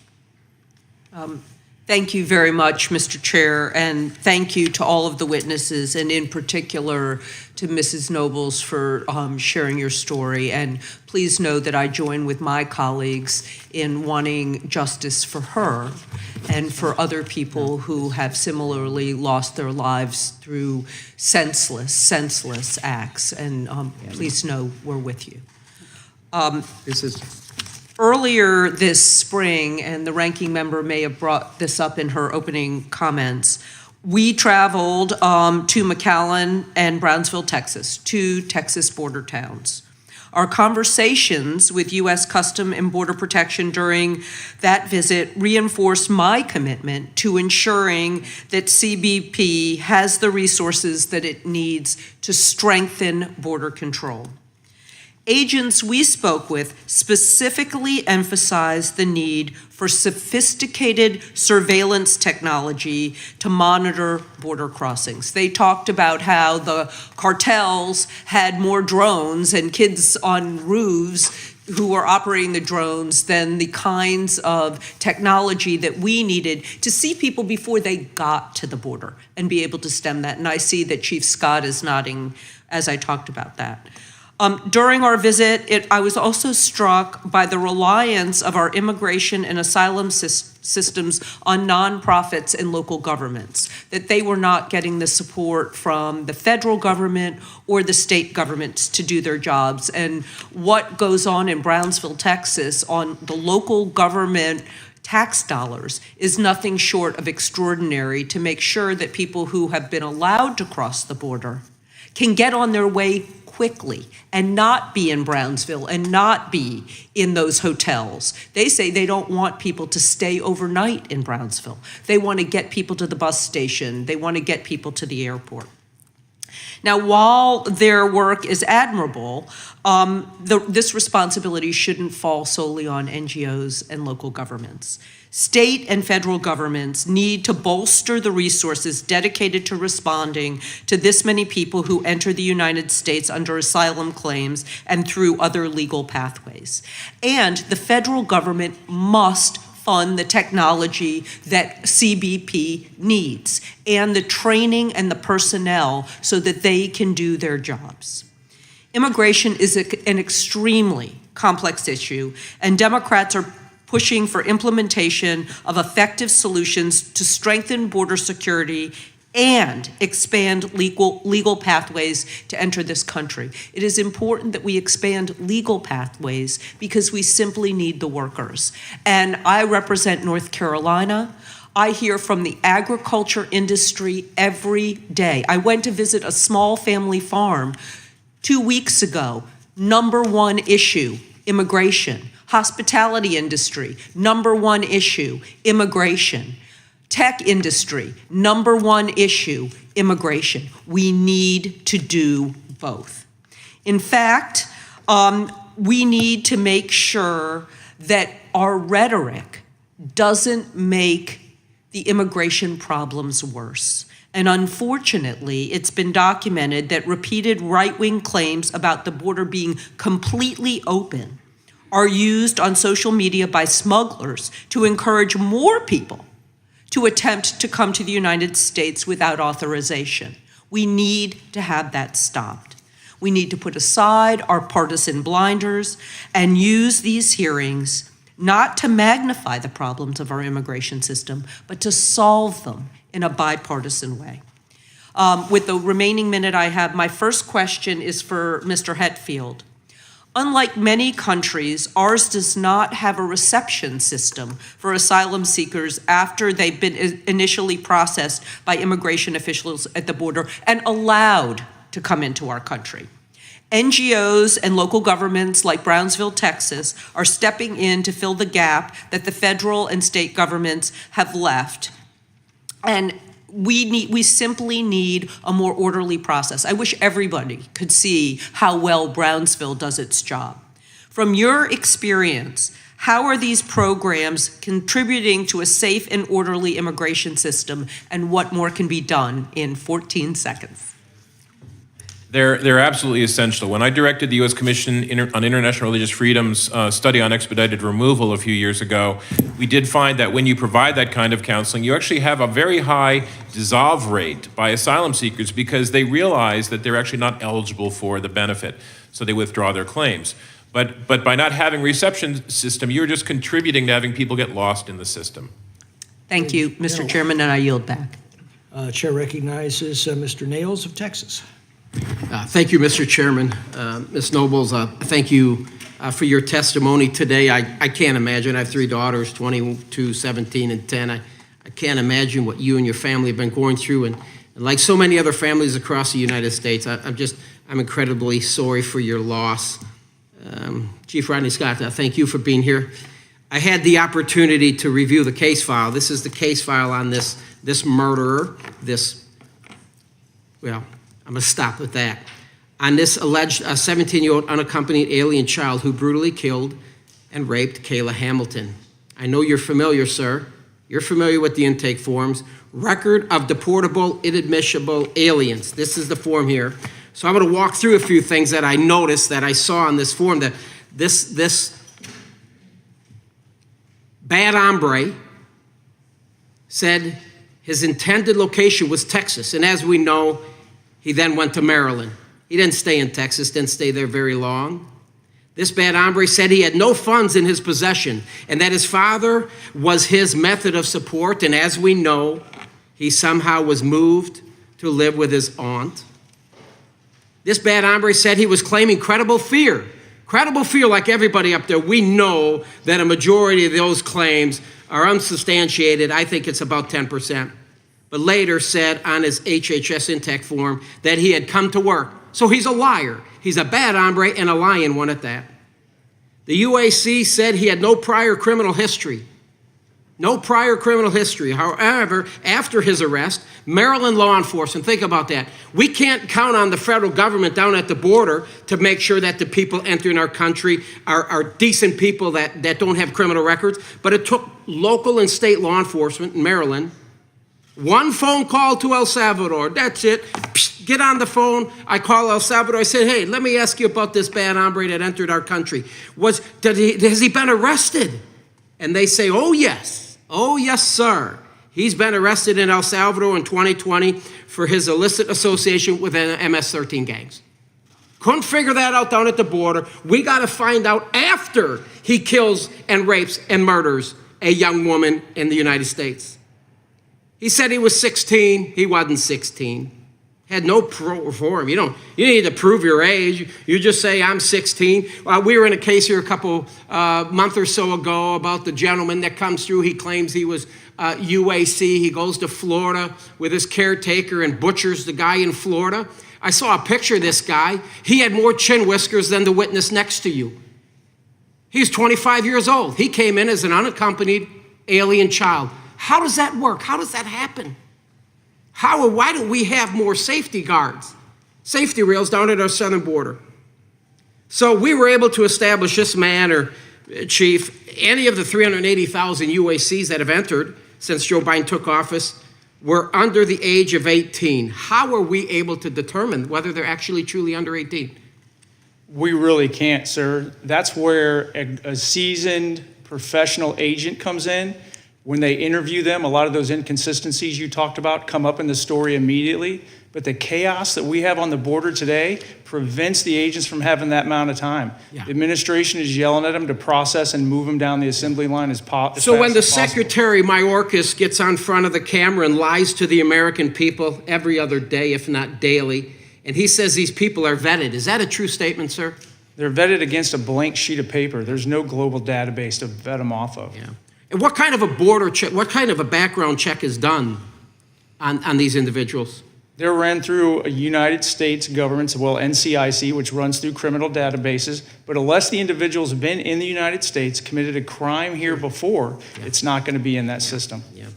Thank you very much, Mr. Chair, and thank you to all of the witnesses, and in particular to Mrs. Nobles for sharing your story. And please know that I join with my colleagues in wanting justice for her and for other people who have similarly lost their lives through senseless acts. And please know we're with you. Earlier this spring, and the ranking member may have brought this up in her opening comments, we traveled to McAllen and Brownsville, Texas, 2 Texas border towns. Our conversations with U.S. Custom and Border Protection during that visit reinforced my commitment to ensuring that CBP has the resources that it needs to strengthen border control. Agents we spoke with specifically emphasized the need for sophisticated surveillance technology to monitor border crossings. They talked about how the cartels had more drones and kids on roofs who were operating the drones than the kinds of technology that we needed to see people before they got to the border and be able to stem that. And I see that Chief Scott is nodding as I talked about that. During our visit, I was also struck by the reliance of our immigration and asylum systems on nonprofits and local governments, that they were not getting the support from the federal government or the state governments to do their jobs. And what goes on in Brownsville, Texas, on the local government tax dollars is nothing short of extraordinary to make sure that people who have been allowed to cross the border can get on their way quickly and not be in Brownsville and not be in those hotels. They say they don't want people to stay overnight in Brownsville. They want to get people to the bus station. They want to get people to the airport. Now, while their work is admirable, this responsibility shouldn't fall solely on NGOs and local governments. State and federal governments need to bolster the resources dedicated to responding to this many people who enter the United States under asylum claims and through other legal pathways. And the federal government must fund the technology that CBP needs and the training and the personnel so that they can do their jobs. Immigration is an extremely complex issue, and Democrats are pushing for implementation of effective solutions to strengthen border security and expand legal pathways to enter this country. It is important that we expand legal pathways because we simply need the workers. And I represent North Carolina. I hear from the agriculture industry every day. I went to visit a small family farm 2 weeks ago. Number one issue, immigration. Hospitality industry, number one issue, immigration. Tech industry, number one issue, immigration. We need to do both. In fact, we need to make sure that our rhetoric doesn't make the immigration problems worse. And unfortunately, it's been documented that repeated right-wing claims about the border being completely open are used on social media by smugglers to encourage more people to attempt to come to the United States without authorization. We need to have that stopped. We need to put aside our partisan blinders and use these hearings not to magnify the problems of our immigration system, but to solve them in a bipartisan way. With the remaining minute I have, my first question is for Mr. Hetfield. Unlike many countries, ours does not have a reception system for asylum seekers after they've been initially processed by immigration officials at the border and allowed to come into our country. NGOs and local governments like Brownsville, Texas, are stepping in to fill the gap that the federal and state governments have left. And we simply need a more orderly process. I wish everybody could see how well Brownsville does its job. From your experience, how are these programs contributing to a safe and orderly immigration system, and what more can be done in 14 seconds? They're absolutely essential. When I directed the U.S. Commission on International Religious Freedom's study on expedited removal a few years ago, we did find that when you provide that kind of counseling, you actually have a very high dissolve rate by asylum seekers because they realize that they're actually not eligible for the benefit, so they withdraw their claims. But by not having a reception system, you're just contributing to having people get lost in the system. Thank you, Mr. Chairman, and I yield back. Chair recognizes Mr. Nails of Texas. Thank you, Mr. Chairman. Ms. Nobles, thank you for your testimony today. I can't imagine. I have three daughters, 22, 17, and 10. I can't imagine what you and your family have been going through. And like so many other families across the United States, I'm incredibly sorry for your loss. Chief Rodney Scott, thank you for being here. I had the opportunity to review the case file. This is the case file on this murderer, well, I'm going to stop with that. on this alleged 17-year-old unaccompanied alien child who brutally killed and raped Kayla Hamilton. I know you're familiar, sir. You're familiar with the intake forms. Record of deportable, inadmissible aliens. This is the form here. So I'm going to walk through a few things that I noticed that I saw on this form. That this bad hombre said his intended location was Texas. And as we know, he then went to Maryland. He didn't stay in Texas, didn't stay there very long. This bad hombre said he had no funds in his possession and that his father was his method of support. And as we know, he somehow was moved to live with his aunt. This bad hombre said he was claiming credible fear. Credible fear like everybody up there. We know that a majority of those claims are unsubstantiated. I think it's about 10%. But later said on his HHS intake form that he had come to work. So he's a liar. He's a bad hombre and a lying one at that. The UAC said he had no prior criminal history. No prior criminal history. However, after his arrest, Maryland law enforcement, think about that. We can't count on the federal government down at the border to make sure that the people entering our country are decent people that don't have criminal records. But it took local and state law enforcement in Maryland. One phone call to El Salvador. That's it. Psst, get on the phone. I call El Salvador. I said, hey, let me ask you about this bad hombre that entered our country. Has he been arrested? And they say, oh, yes. Oh, yes, sir. He's been arrested in El Salvador in 2020 for his illicit association with MS-13 gangs. Couldn't figure that out down at the border. We got to find out after he kills and rapes and murders a young woman in the United States. He said he was 16. He wasn't 16. Had no proof for him. You need to prove your age. You just say, I'm 16. We were in a case here a couple month or so ago about the gentleman that comes through. He claims he was UAC. He goes to Florida with his caretaker and butchers the guy in Florida. I saw a picture of this guy. He had more chin whiskers than the witness next to you. He's 25 years old. He came in as an unaccompanied alien child. How does that work? How does that happen? Why don't we have more safety guards, safety rails down at our southern border? So we were able to establish this man or chief, any of the 380,000 UACs that have entered since Joe Biden took office were under the age of 18. How are we able to determine whether they're actually truly under 18? We really can't, sir. That's where a seasoned professional agent comes in. When they interview them, a lot of those inconsistencies you talked about come up in the story immediately. But the chaos that we have on the border today prevents the agents from having that amount of time. Yeah. The administration is yelling at them to process and move them down the assembly line as fast So when the Secretary Mayorkas gets on front of the camera and lies to the American people every other day, if not daily, and he says these people are vetted, is that a true statement, sir? They're vetted against a blank sheet of paper. There's no global database to vet them off of. Yeah. And what kind of a border check, what kind of a background check is done on these individuals? They're ran through a United States government, well, NCIC, which runs through criminal databases. But unless the individual's been in the United States, committed a crime here before, it's not going to be in that system. Yeah.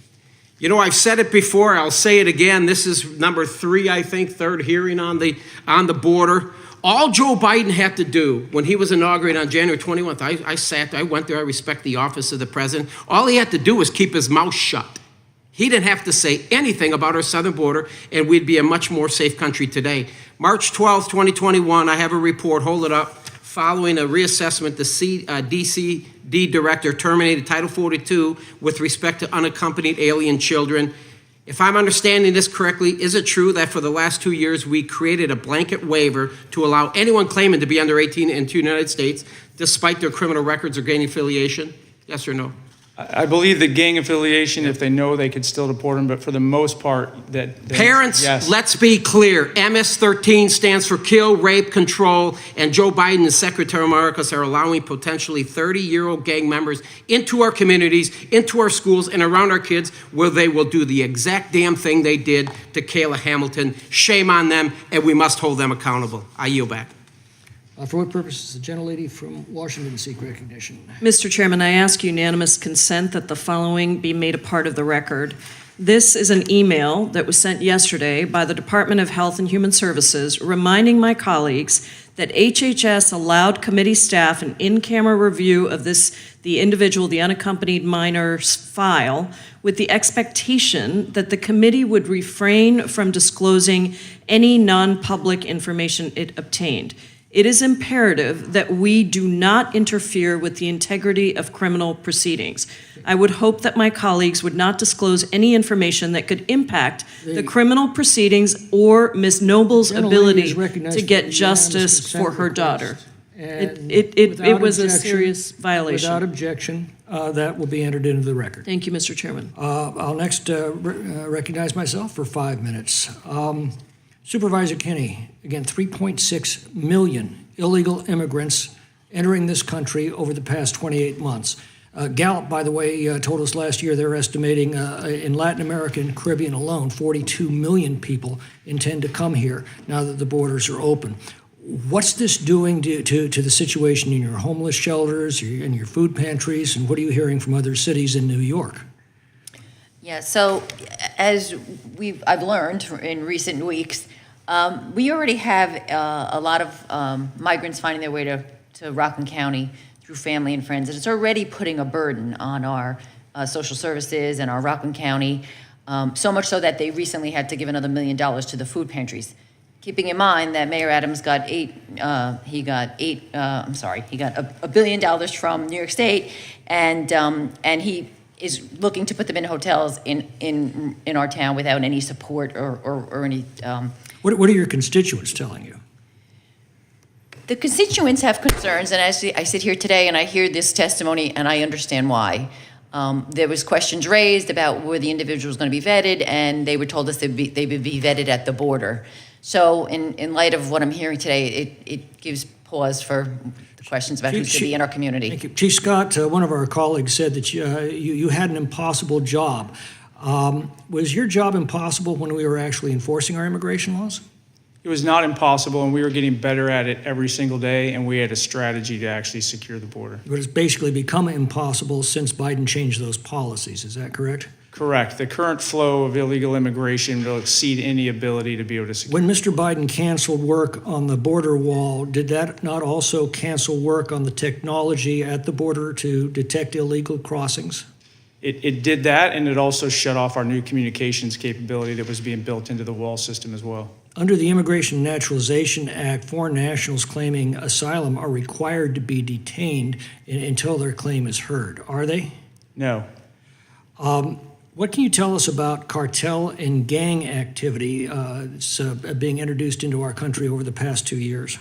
You know, I've said it before, I'll say it again. This is number 3, I think, third hearing on the border. All Joe Biden had to do when he was inaugurated on January 21st, I went there, I respect the office of the president. All he had to do was keep his mouth shut. He didn't have to say anything about our southern border, and we'd be a much more safe country today. March 12th, 2021, I have a report, hold it up, following a reassessment, the DCD director terminated Title 42 with respect to unaccompanied alien children. If I'm understanding this correctly, is it true that for the last 2 years we created a blanket waiver to allow anyone claiming to be under 18 into the United States despite their criminal records or gang affiliation? Yes or no? I believe the gang affiliation, if they know, they could still deport them, but for the most part, Parents, yes. Let's be clear. MS-13 stands for kill, rape, control, and Joe Biden and Secretary Mayorkas are allowing potentially 30-year-old gang members into our communities, into our schools, and around our kids, where they will do the exact damn thing they did to Kayla Hamilton. Shame on them, and we must hold them accountable. I yield back. For what purpose does the gentlelady from Washington seek recognition? Mr. Chairman, I ask unanimous consent that the following be made a part of the record. This is an email that was sent yesterday by the Department of Health and Human Services reminding my colleagues that HHS allowed committee staff an in-camera review of the individual, the unaccompanied minor's file, with the expectation that the committee would refrain from disclosing any non-public information it obtained. It is imperative that we do not interfere with the integrity of criminal proceedings. I would hope that my colleagues would not disclose any information that could impact the criminal proceedings or Ms. Noble's ability to get justice for her daughter. It was a serious violation. Without objection, that will be entered into the record. Thank you, Mr. Chairman. I'll next recognize myself for 5 minutes. Supervisor Kinney, again, 3.6 million illegal immigrants entering this country over the past 28 months. Gallup, by the way, told us last year they're estimating in Latin America and Caribbean alone, 42 million people intend to come here now that the borders are open. What's this doing to the situation in your homeless shelters, in your food pantries, and what are you hearing from other cities in New York? Yeah, so as I've learned in recent weeks, we already have a lot of migrants finding their way to Rockland County through family and friends, and it's already putting a burden on our social services and our Rockland County, so much so that they recently had to give another $1 million to the food pantries. Keeping in mind that Mayor Adams got $1 billion from New York State, and he is looking to put them in hotels in our town without any support or any. What are your constituents telling you? The constituents have concerns, and as I sit here today and I hear this testimony, and I understand why. There was questions raised about where the individual was going to be vetted, and they were told us they would be vetted at the border. So in light of what I'm hearing today, it gives pause for the questions about who's going to be in our community. Thank you. Chief Scott, one of our colleagues said that you had an impossible job. Was your job impossible when we were actually enforcing our immigration laws? It was not impossible, and we were getting better at it every single day, and we had a strategy to actually secure the border. But it's basically become impossible since Biden changed those policies. Is that correct? Correct. The current flow of illegal immigration will exceed any ability to be able to secure. When Mr. Biden canceled work on the border wall, did that not also cancel work on the technology at the border to detect illegal crossings? It did that, and it also shut off our new communications capability that was being built into the wall system as well. Under the Immigration and Naturalization Act, foreign nationals claiming asylum are required to be detained until their claim is heard. Are they? No. What can you tell us about cartel and gang activity that's being introduced into our country over the past 2 years?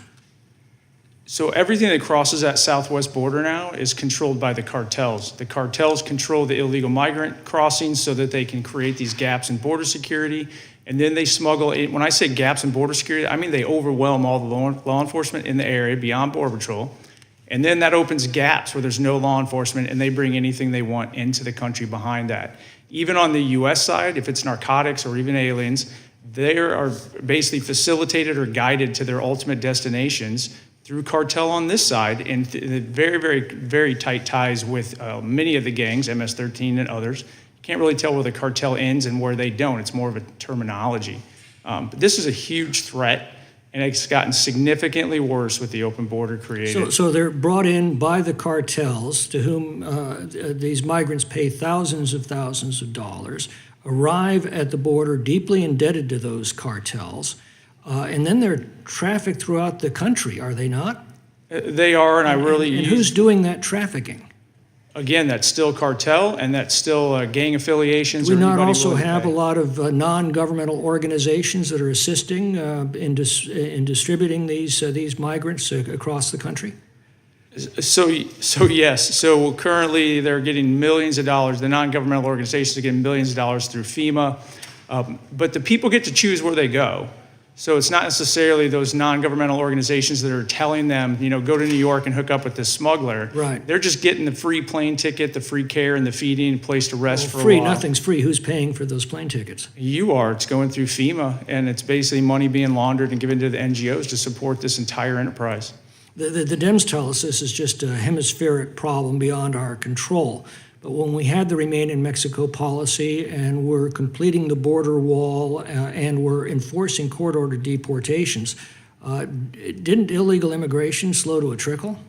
So everything that crosses that southwest border now is controlled by the cartels. The cartels control the illegal migrant crossings so that they can create these gaps in border security. And then they smuggle it. When I say gaps in border security, I mean they overwhelm all the law enforcement in the area beyond Border Patrol. And then that opens gaps where there's no law enforcement, and they bring anything they want into the country behind that. Even on the U.S. side, if it's narcotics or even aliens, they are basically facilitated or guided to their ultimate destinations through cartel on this side, and very, very, very tight ties with many of the gangs, MS-13 and others. Can't really tell where the cartel ends and where they don't. It's more of a terminology. But this is a huge threat, and it's gotten significantly worse with the open border created. So they're brought in by the cartels to whom these migrants pay thousands of dollars, arrive at the border deeply indebted to those cartels, and then they're trafficked throughout the country, are they not? They are, and I really And who's doing that trafficking? Again, that's still cartel, and that's still gang affiliations. Do we or not anybody also willing to have a pay. lot of non-governmental organizations that are assisting in distributing these migrants across the country? So yes. So currently, they're getting millions of dollars. The non-governmental organizations are getting millions of dollars through FEMA, but the people get to choose where they go. So it's not necessarily those non-governmental organizations that are telling them, go to New York and hook up with this smuggler. Right. They're just getting the free plane ticket, the free care, and the feeding, place to rest for Free, a while. nothing's free. Who's paying for those plane tickets? You are. It's going through FEMA, and it's basically money being laundered and given to the NGOs to support this entire enterprise. The Dems tell us this is just a hemispheric problem beyond our control. But when we had the Remain in Mexico policy and we're completing the border wall and we're enforcing court-ordered deportations, didn't illegal immigration slow to a trickle?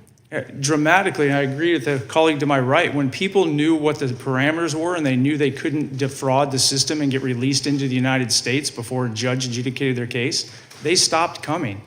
Dramatically, and I agree with the colleague to my right. When people knew what the parameters were and they knew they couldn't defraud the system and get released into the United States before a judge adjudicated their case, they stopped coming.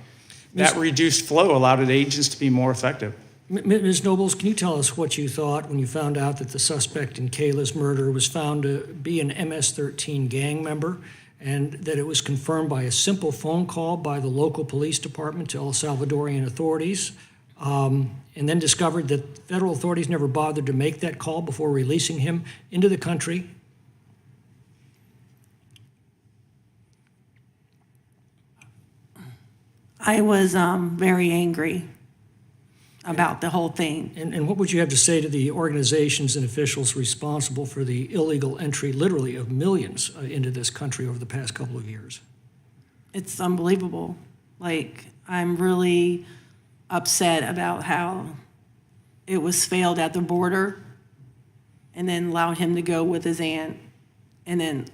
That reduced flow allowed agents to be more effective. Ms. Nobles, can you tell us what you thought when you found out that the suspect in Kayla's murder was found to be an MS-13 gang member and that it was confirmed by a simple phone call by the local police department to El Salvadorian authorities, and then discovered that federal authorities never bothered to make that call before releasing him into the country? I was very angry about the whole thing. And what would you have to say to the organizations and officials responsible for the illegal entry, literally, of millions into this country over the past couple of years? It's unbelievable. Like, I'm really upset about how it was failed at the border and then allowed him to go with his aunt. And then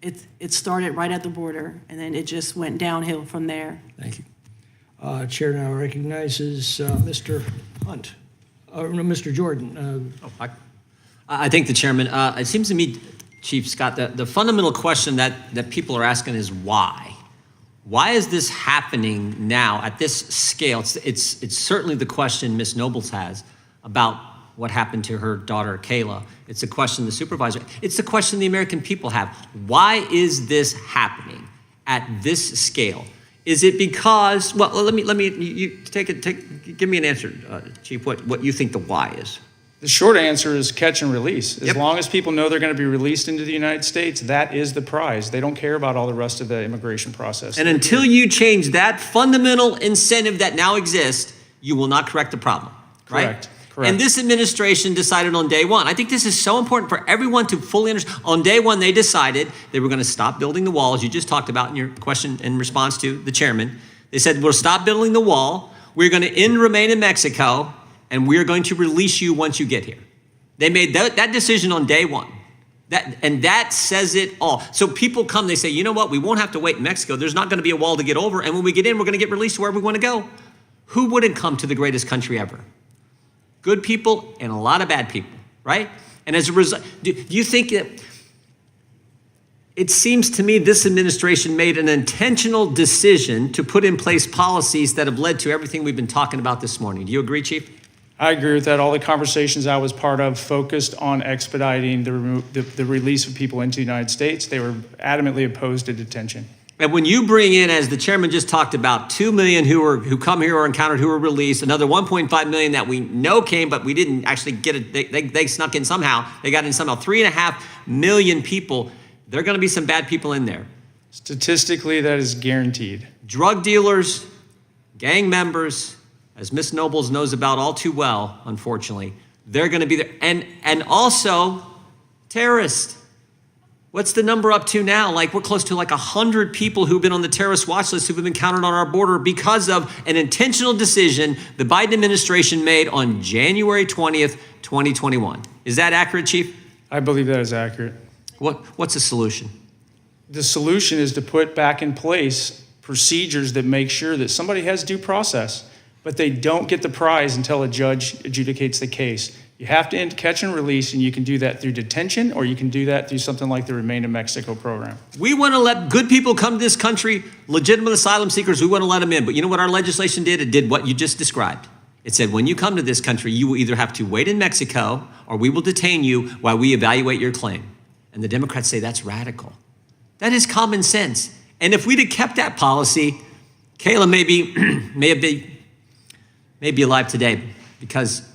it started right at the border and then it just went downhill from there. Thank you. Chair now recognizes Mr. Hunt, or no, Mr. Jordan. I thank the chairman. It seems to me, Chief Scott, the fundamental question that people are asking is why? Why is this happening now at this scale? It's certainly the question Ms. Nobles has about what happened to her daughter, Kayla. It's a question the supervisor, it's the question the American people have. Why is this happening at this scale? Is it because, well, let me, you give me an answer, Chief, what you think the why is. The short answer is catch and release. As long as people know they're going to be released into the United States, that is the prize. They don't care about all the rest of the immigration process. And until you change that fundamental incentive that now exists, you will not correct the problem, right? Correct. Correct. And this administration decided on day one. I think this is so important for everyone to fully understand. On day one, they decided they were going to stop building the walls you just talked about in your question in response to the chairman. They said, we'll stop building the wall. We're going to end Remain in Mexico, and we're going to release you once you get here. They made that decision on day one. That says it all. So people come, they say, you know what? We won't have to wait in Mexico. There's not going to be a wall to get over. And when we get in, we're going to get released to wherever we want to go. Who wouldn't come to the greatest country ever? Good people and a lot of bad people, right? And as a result, do you think that it seems to me this administration made an intentional decision to put in place policies that have led to everything we've been talking about this morning. Do you agree, Chief? I agree with that. All the conversations I was part of focused on expediting the release of people into the United States. They were adamantly opposed to detention. And when you bring in, as the chairman just talked about, 2 million who come here or encountered who were released, another 1.5 million that we know came, but we didn't actually get it. They snuck in somehow. They got in somehow. 3.5 million people. There are going to be some bad people in there. Statistically, that is guaranteed. Drug dealers, gang members, as Ms. Nobles knows about all too well, unfortunately, they're going to be there. And also terrorists. What's the number up to now? Like, we're close to like 100 people who've been on the terrorist watch list who've been counted on our border because of an intentional decision the Biden administration made on January 20th, 2021. Is that accurate, Chief? I believe that is accurate. What's the solution? The solution is to put back in place procedures that make sure that somebody has due process, but they don't get the prize until a judge adjudicates the case. You have to end catch and release, and you can do that through detention, or you can do that through something like the Remain in Mexico program. We want to let good people come to this country, legitimate asylum seekers, we want to let them in. But you know what our legislation did? It did what you just described. It said, when you come to this country, you will either have to wait in Mexico, or we will detain you while we evaluate your claim. And the Democrats say that's radical. That is common sense. And if we'd have kept that policy, Kayla may be alive today because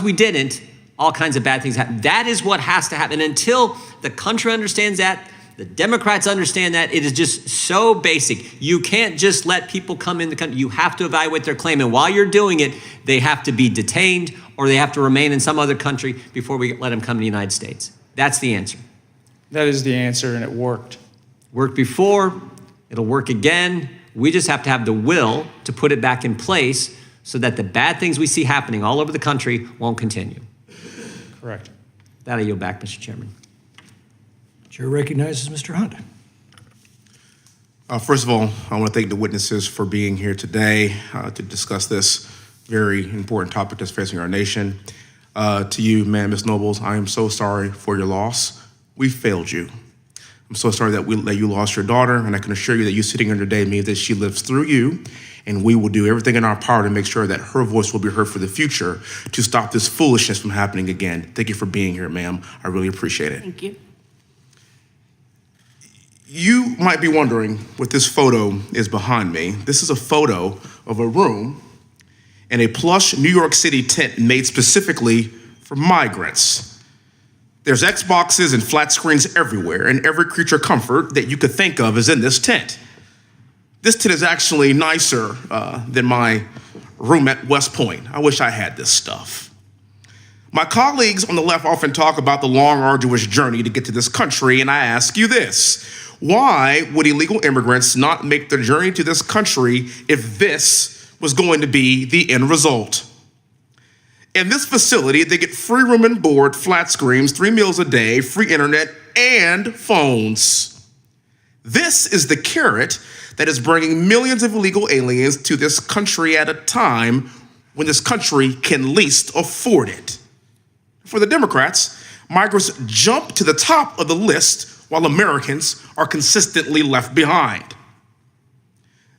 we didn't, all kinds of bad things happen. That is what has to happen. And until the country understands that, the Democrats understand that, it is just so basic. You can't just let people come in the country. You have to evaluate their claim. And while you're doing it, they have to be detained or they have to remain in some other country before we let them come to the United States. That's the answer. That is the answer, and it worked. Worked before, it'll work again. We just have to have the will to put it back in place so that the bad things we see happening all over the country won't continue. Correct. That I yield back, Mr. Chairman. Chair recognizes Mr. Hunt. First of all, I want to thank the witnesses for being here today to discuss this very important topic that's facing our nation. To you, ma'am, Ms. Nobles, I am so sorry for your loss. We failed you. I'm so sorry that you lost your daughter, and I can assure you that you sitting here today means that she lives through you, and we will do everything in our power to make sure that her voice will be heard for the future to stop this foolishness from happening again. Thank you for being here, ma'am. I really appreciate it. Thank you. You might be wondering what this photo is behind me. This is a photo of a room in a plush New York City tent made specifically for migrants. There's Xboxes and flat screens everywhere, and every creature comfort that you could think of is in this tent. This tent is actually nicer than my room at West Point. I wish I had this stuff. My colleagues on the left often talk about the long, arduous journey to get to this country, and I ask you this. Why would illegal immigrants not make the journey to this country if this was going to be the end result? In this facility, they get free room and board, flat screens, 3 meals a day, free internet, and phones. This is the carrot that is bringing millions of illegal aliens to this country at a time when this country can least afford it. For the Democrats, migrants jump to the top of the list while Americans are consistently left behind.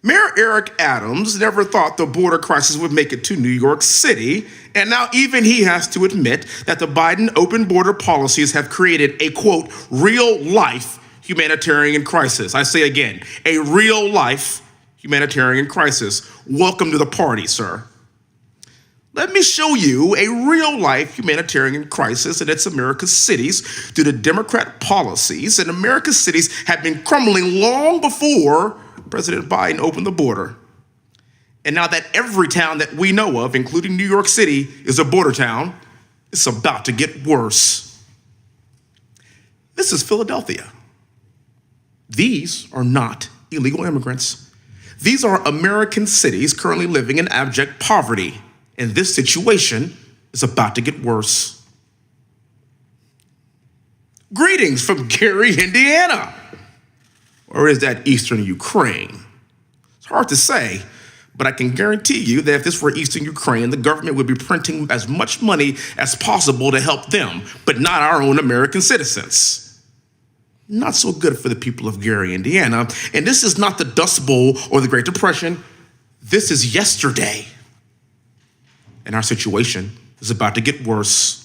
Mayor Eric Adams never thought the border crisis would make it to New York City, and now even he has to admit that the Biden open border policies have created a, quote, real-life humanitarian crisis. I say again, a real-life humanitarian crisis. Welcome to the party, sir. Let me show you a real-life humanitarian crisis in its America's cities due to Democrat policies, and America's cities have been crumbling long before President Biden opened the border. And now that every town that we know of, including New York City, is a border town, it's about to get worse. This is Philadelphia. These are not illegal immigrants. These are American cities currently living in abject poverty. And this situation is about to get worse. Greetings from Gary, Indiana. Or is that Eastern Ukraine? It's hard to say, but I can guarantee you that if this were Eastern Ukraine, the government would be printing as much money as possible to help them, but not our own American citizens. Not so good for the people of Gary, Indiana. And this is not the Dust Bowl or the Great Depression. This is yesterday. And our situation is about to get worse.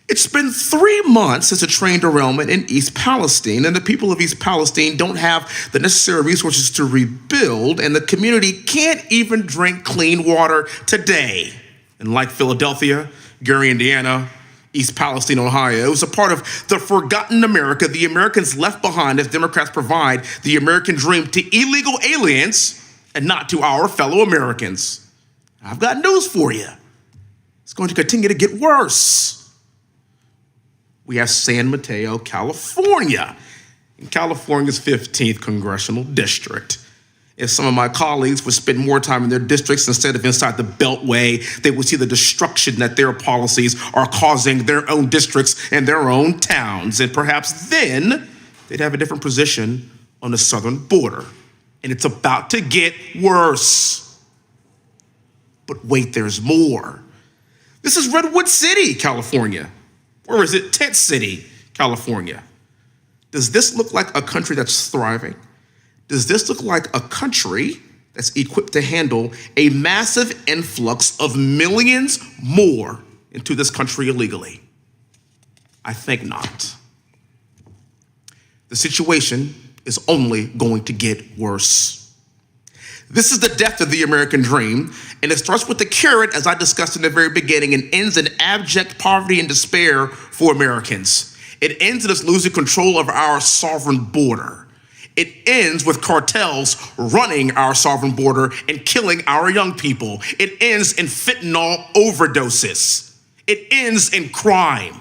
It's been 3 months since a train derailment in East Palestine, and the people of East Palestine don't have the necessary resources to rebuild, and the community can't even drink clean water today. And like Philadelphia, Gary, Indiana, East Palestine, Ohio, is a part of the forgotten America the Americans left behind as Democrats provide the American dream to illegal aliens and not to our fellow Americans. I've got news for you. It's going to continue to get worse. We have San Mateo, California, in California's 15th congressional district. If some of my colleagues would spend more time in their districts instead of inside the Beltway, they would see the destruction that their policies are causing their own districts and their own towns. And perhaps then they'd have a different position on the southern border. And it's about to get worse. But wait, there's more. This is Redwood City, California. Or is it Tent City, California? Does this look like a country that's thriving? Does this look like a country that's equipped to handle a massive influx of millions more into this country illegally? I think not. The situation is only going to get worse. This is the death of the American dream, and it starts with the carrot, as I discussed in the very beginning, and ends in abject poverty and despair for Americans. It ends in us losing control of our sovereign border. It ends with cartels running our sovereign border and killing our young people. It ends in fentanyl overdoses. It ends in crime.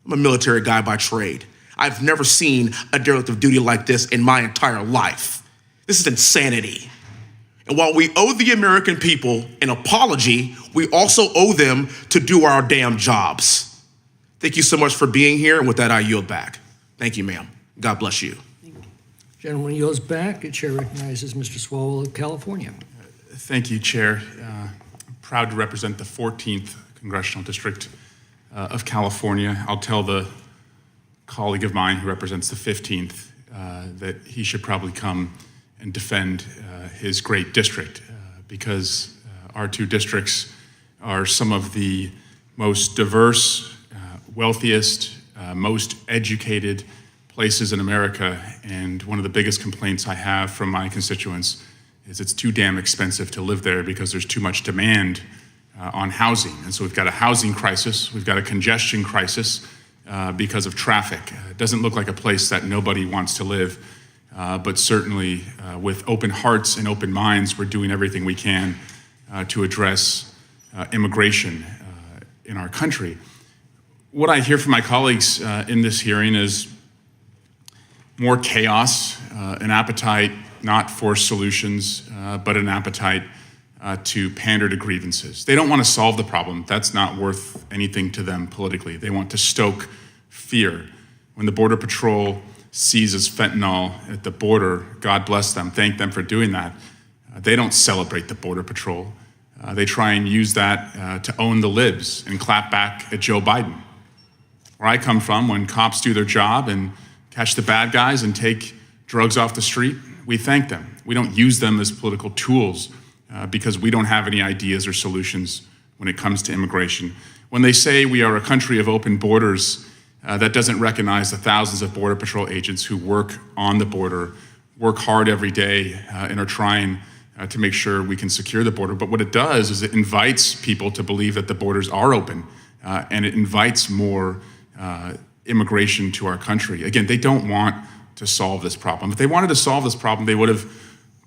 I'm a military guy by trade. I've never seen a derelict of duty like this in my entire life. This is insanity. And while we owe the American people an apology, we also owe them to do our damn jobs. Thank you so much for being here, and with that, I yield back. Thank you, ma'am. God bless you. Gentleman yields back. The chair recognizes Mr. Swalwell of California. Thank you, Chair. I'm proud to represent the 14th Congressional District of California. I'll tell the colleague of mine who represents the 15th that he should probably come and defend his great district because our two districts are some of the most diverse, wealthiest, most educated places in America. And one of the biggest complaints I have from my constituents is it's too damn expensive to live there because there's too much demand on housing. And so we've got a housing crisis, we've got a congestion crisis because of traffic. It doesn't look like a place that nobody wants to live, but certainly with open hearts and open minds, we're doing everything we can to address immigration in our country. What I hear from my colleagues in this hearing is more chaos, an appetite not for solutions, but an appetite to pander to grievances. They don't want to solve the problem. That's not worth anything to them politically. They want to stoke fear. When the Border Patrol seizes fentanyl at the border, God bless them, thank them for doing that. They don't celebrate the Border Patrol. They try and use that to own the libs and clap back at Joe Biden. Where I come from, when cops do their job and catch the bad guys and take drugs off the street, we thank them. We don't use them as political tools because we don't have any ideas or solutions when it comes to immigration. When they say we are a country of open borders, that doesn't recognize the thousands of Border Patrol agents who work on the border, work hard every day, and are trying to make sure we can secure the border. But what it does is it invites people to believe that the borders are open, and it invites more immigration to our country. Again, they don't want to solve this problem. If they wanted to solve this problem, they would have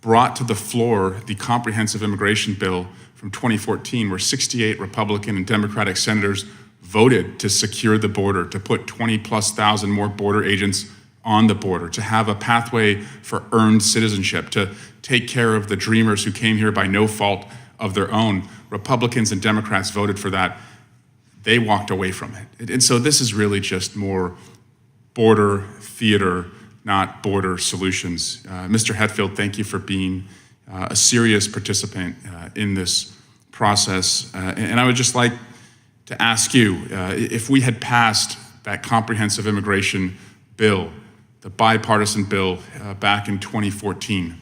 brought to the floor the comprehensive immigration bill from 2014, where 68 Republican and Democratic senators voted to secure the border, to put 20,000+ more border agents on the border, to have a pathway for earned citizenship, to take care of the dreamers who came here by no fault of their own. Republicans and Democrats voted for that. They walked away from it. And so this is really just more border theater, not border solutions. Mr. Hetfield, thank you for being a serious participant in this process. And I would just like to ask you, if we had passed that comprehensive immigration bill, the bipartisan bill back in 2014,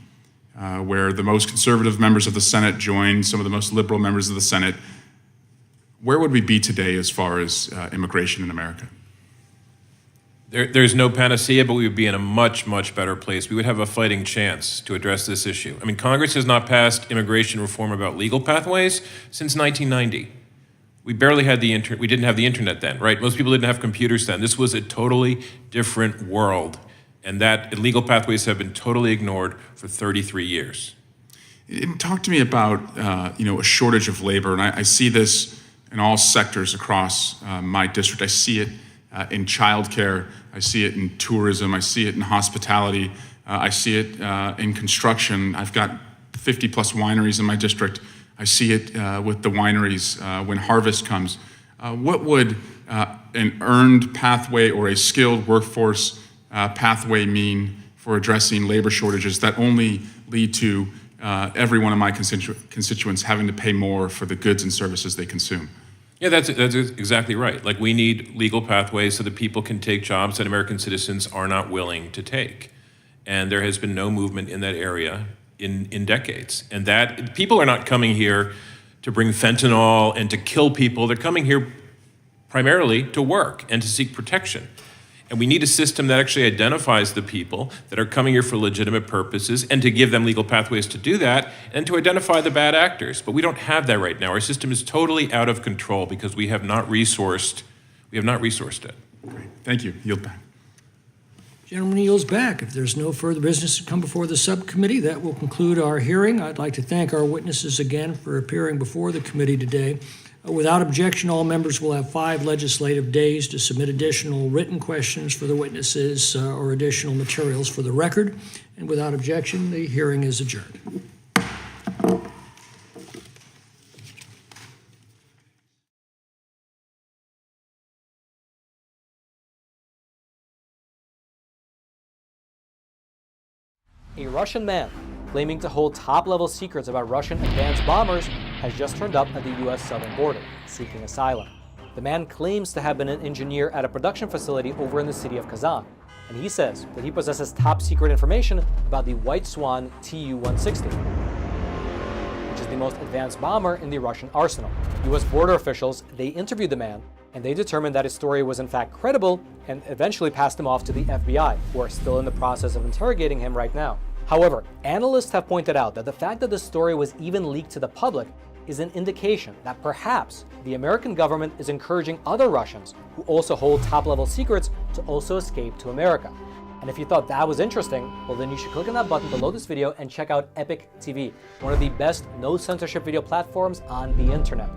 where the most conservative members of the Senate joined some of the most liberal members of the Senate, where would we be today as far as immigration in America? There's no panacea, but we would be in a much, much better place. We would have a fighting chance to address this issue. I mean, Congress has not passed immigration reform about legal pathways since 1990. We barely had we didn't have the internet then, right? Most people didn't have computers then. This was a totally different world, and that legal pathways have been totally ignored for 33 years. And talk to me about a shortage of labor, and I see this in all sectors across my district. I see it in childcare, I see it in tourism, I see it in hospitality, I see it in construction. I've got 50+ wineries in my district. I see it with the wineries when harvest comes. What would an earned pathway or a skilled workforce pathway mean for addressing labor shortages that only lead to every one of my constituents having to pay more for the goods and services they consume? Yeah, that's exactly right. Like, we need legal pathways so that people can take jobs that American citizens are not willing to take. And there has been no movement in that area in decades. And that people are not coming here to bring fentanyl and to kill people. They're coming here primarily to work and to seek protection. And we need a system that actually identifies the people that are coming here for legitimate purposes and to give them legal pathways to do that and to identify the bad actors. But we don't have that right now. Our system is totally out of control because we have not resourced it. Great. Thank you. Yield back. Gentleman yields back. If there's no further business to come before the subcommittee, that will conclude our hearing. I'd like to thank our witnesses again for appearing before the committee today. Without objection, all members will have 5 legislative days to submit additional written questions for the witnesses or additional materials for the record. And without objection, the hearing is adjourned. a Russian man claiming to hold top-level secrets about Russian advanced bombers has just turned up at the U.S. southern border, seeking asylum. The man claims to have been an engineer at a production facility over in the city of Kazan, and he says that he possesses top-secret information about the White Swan Tu-160, which is the most advanced bomber in the Russian arsenal. U.S. border officials, they interviewed the man, and they determined that his story was in fact credible and eventually passed him off to the FBI, who are still in the process of interrogating him right now. However, analysts have pointed out that the fact that the story was even leaked to the public is an indication that perhaps the American government is encouraging other Russians who also hold top-level secrets to also escape to America. And if you thought that was interesting, well then you should click on that button below this video and check out Epic TV, one of the best no censorship video platforms on the internet.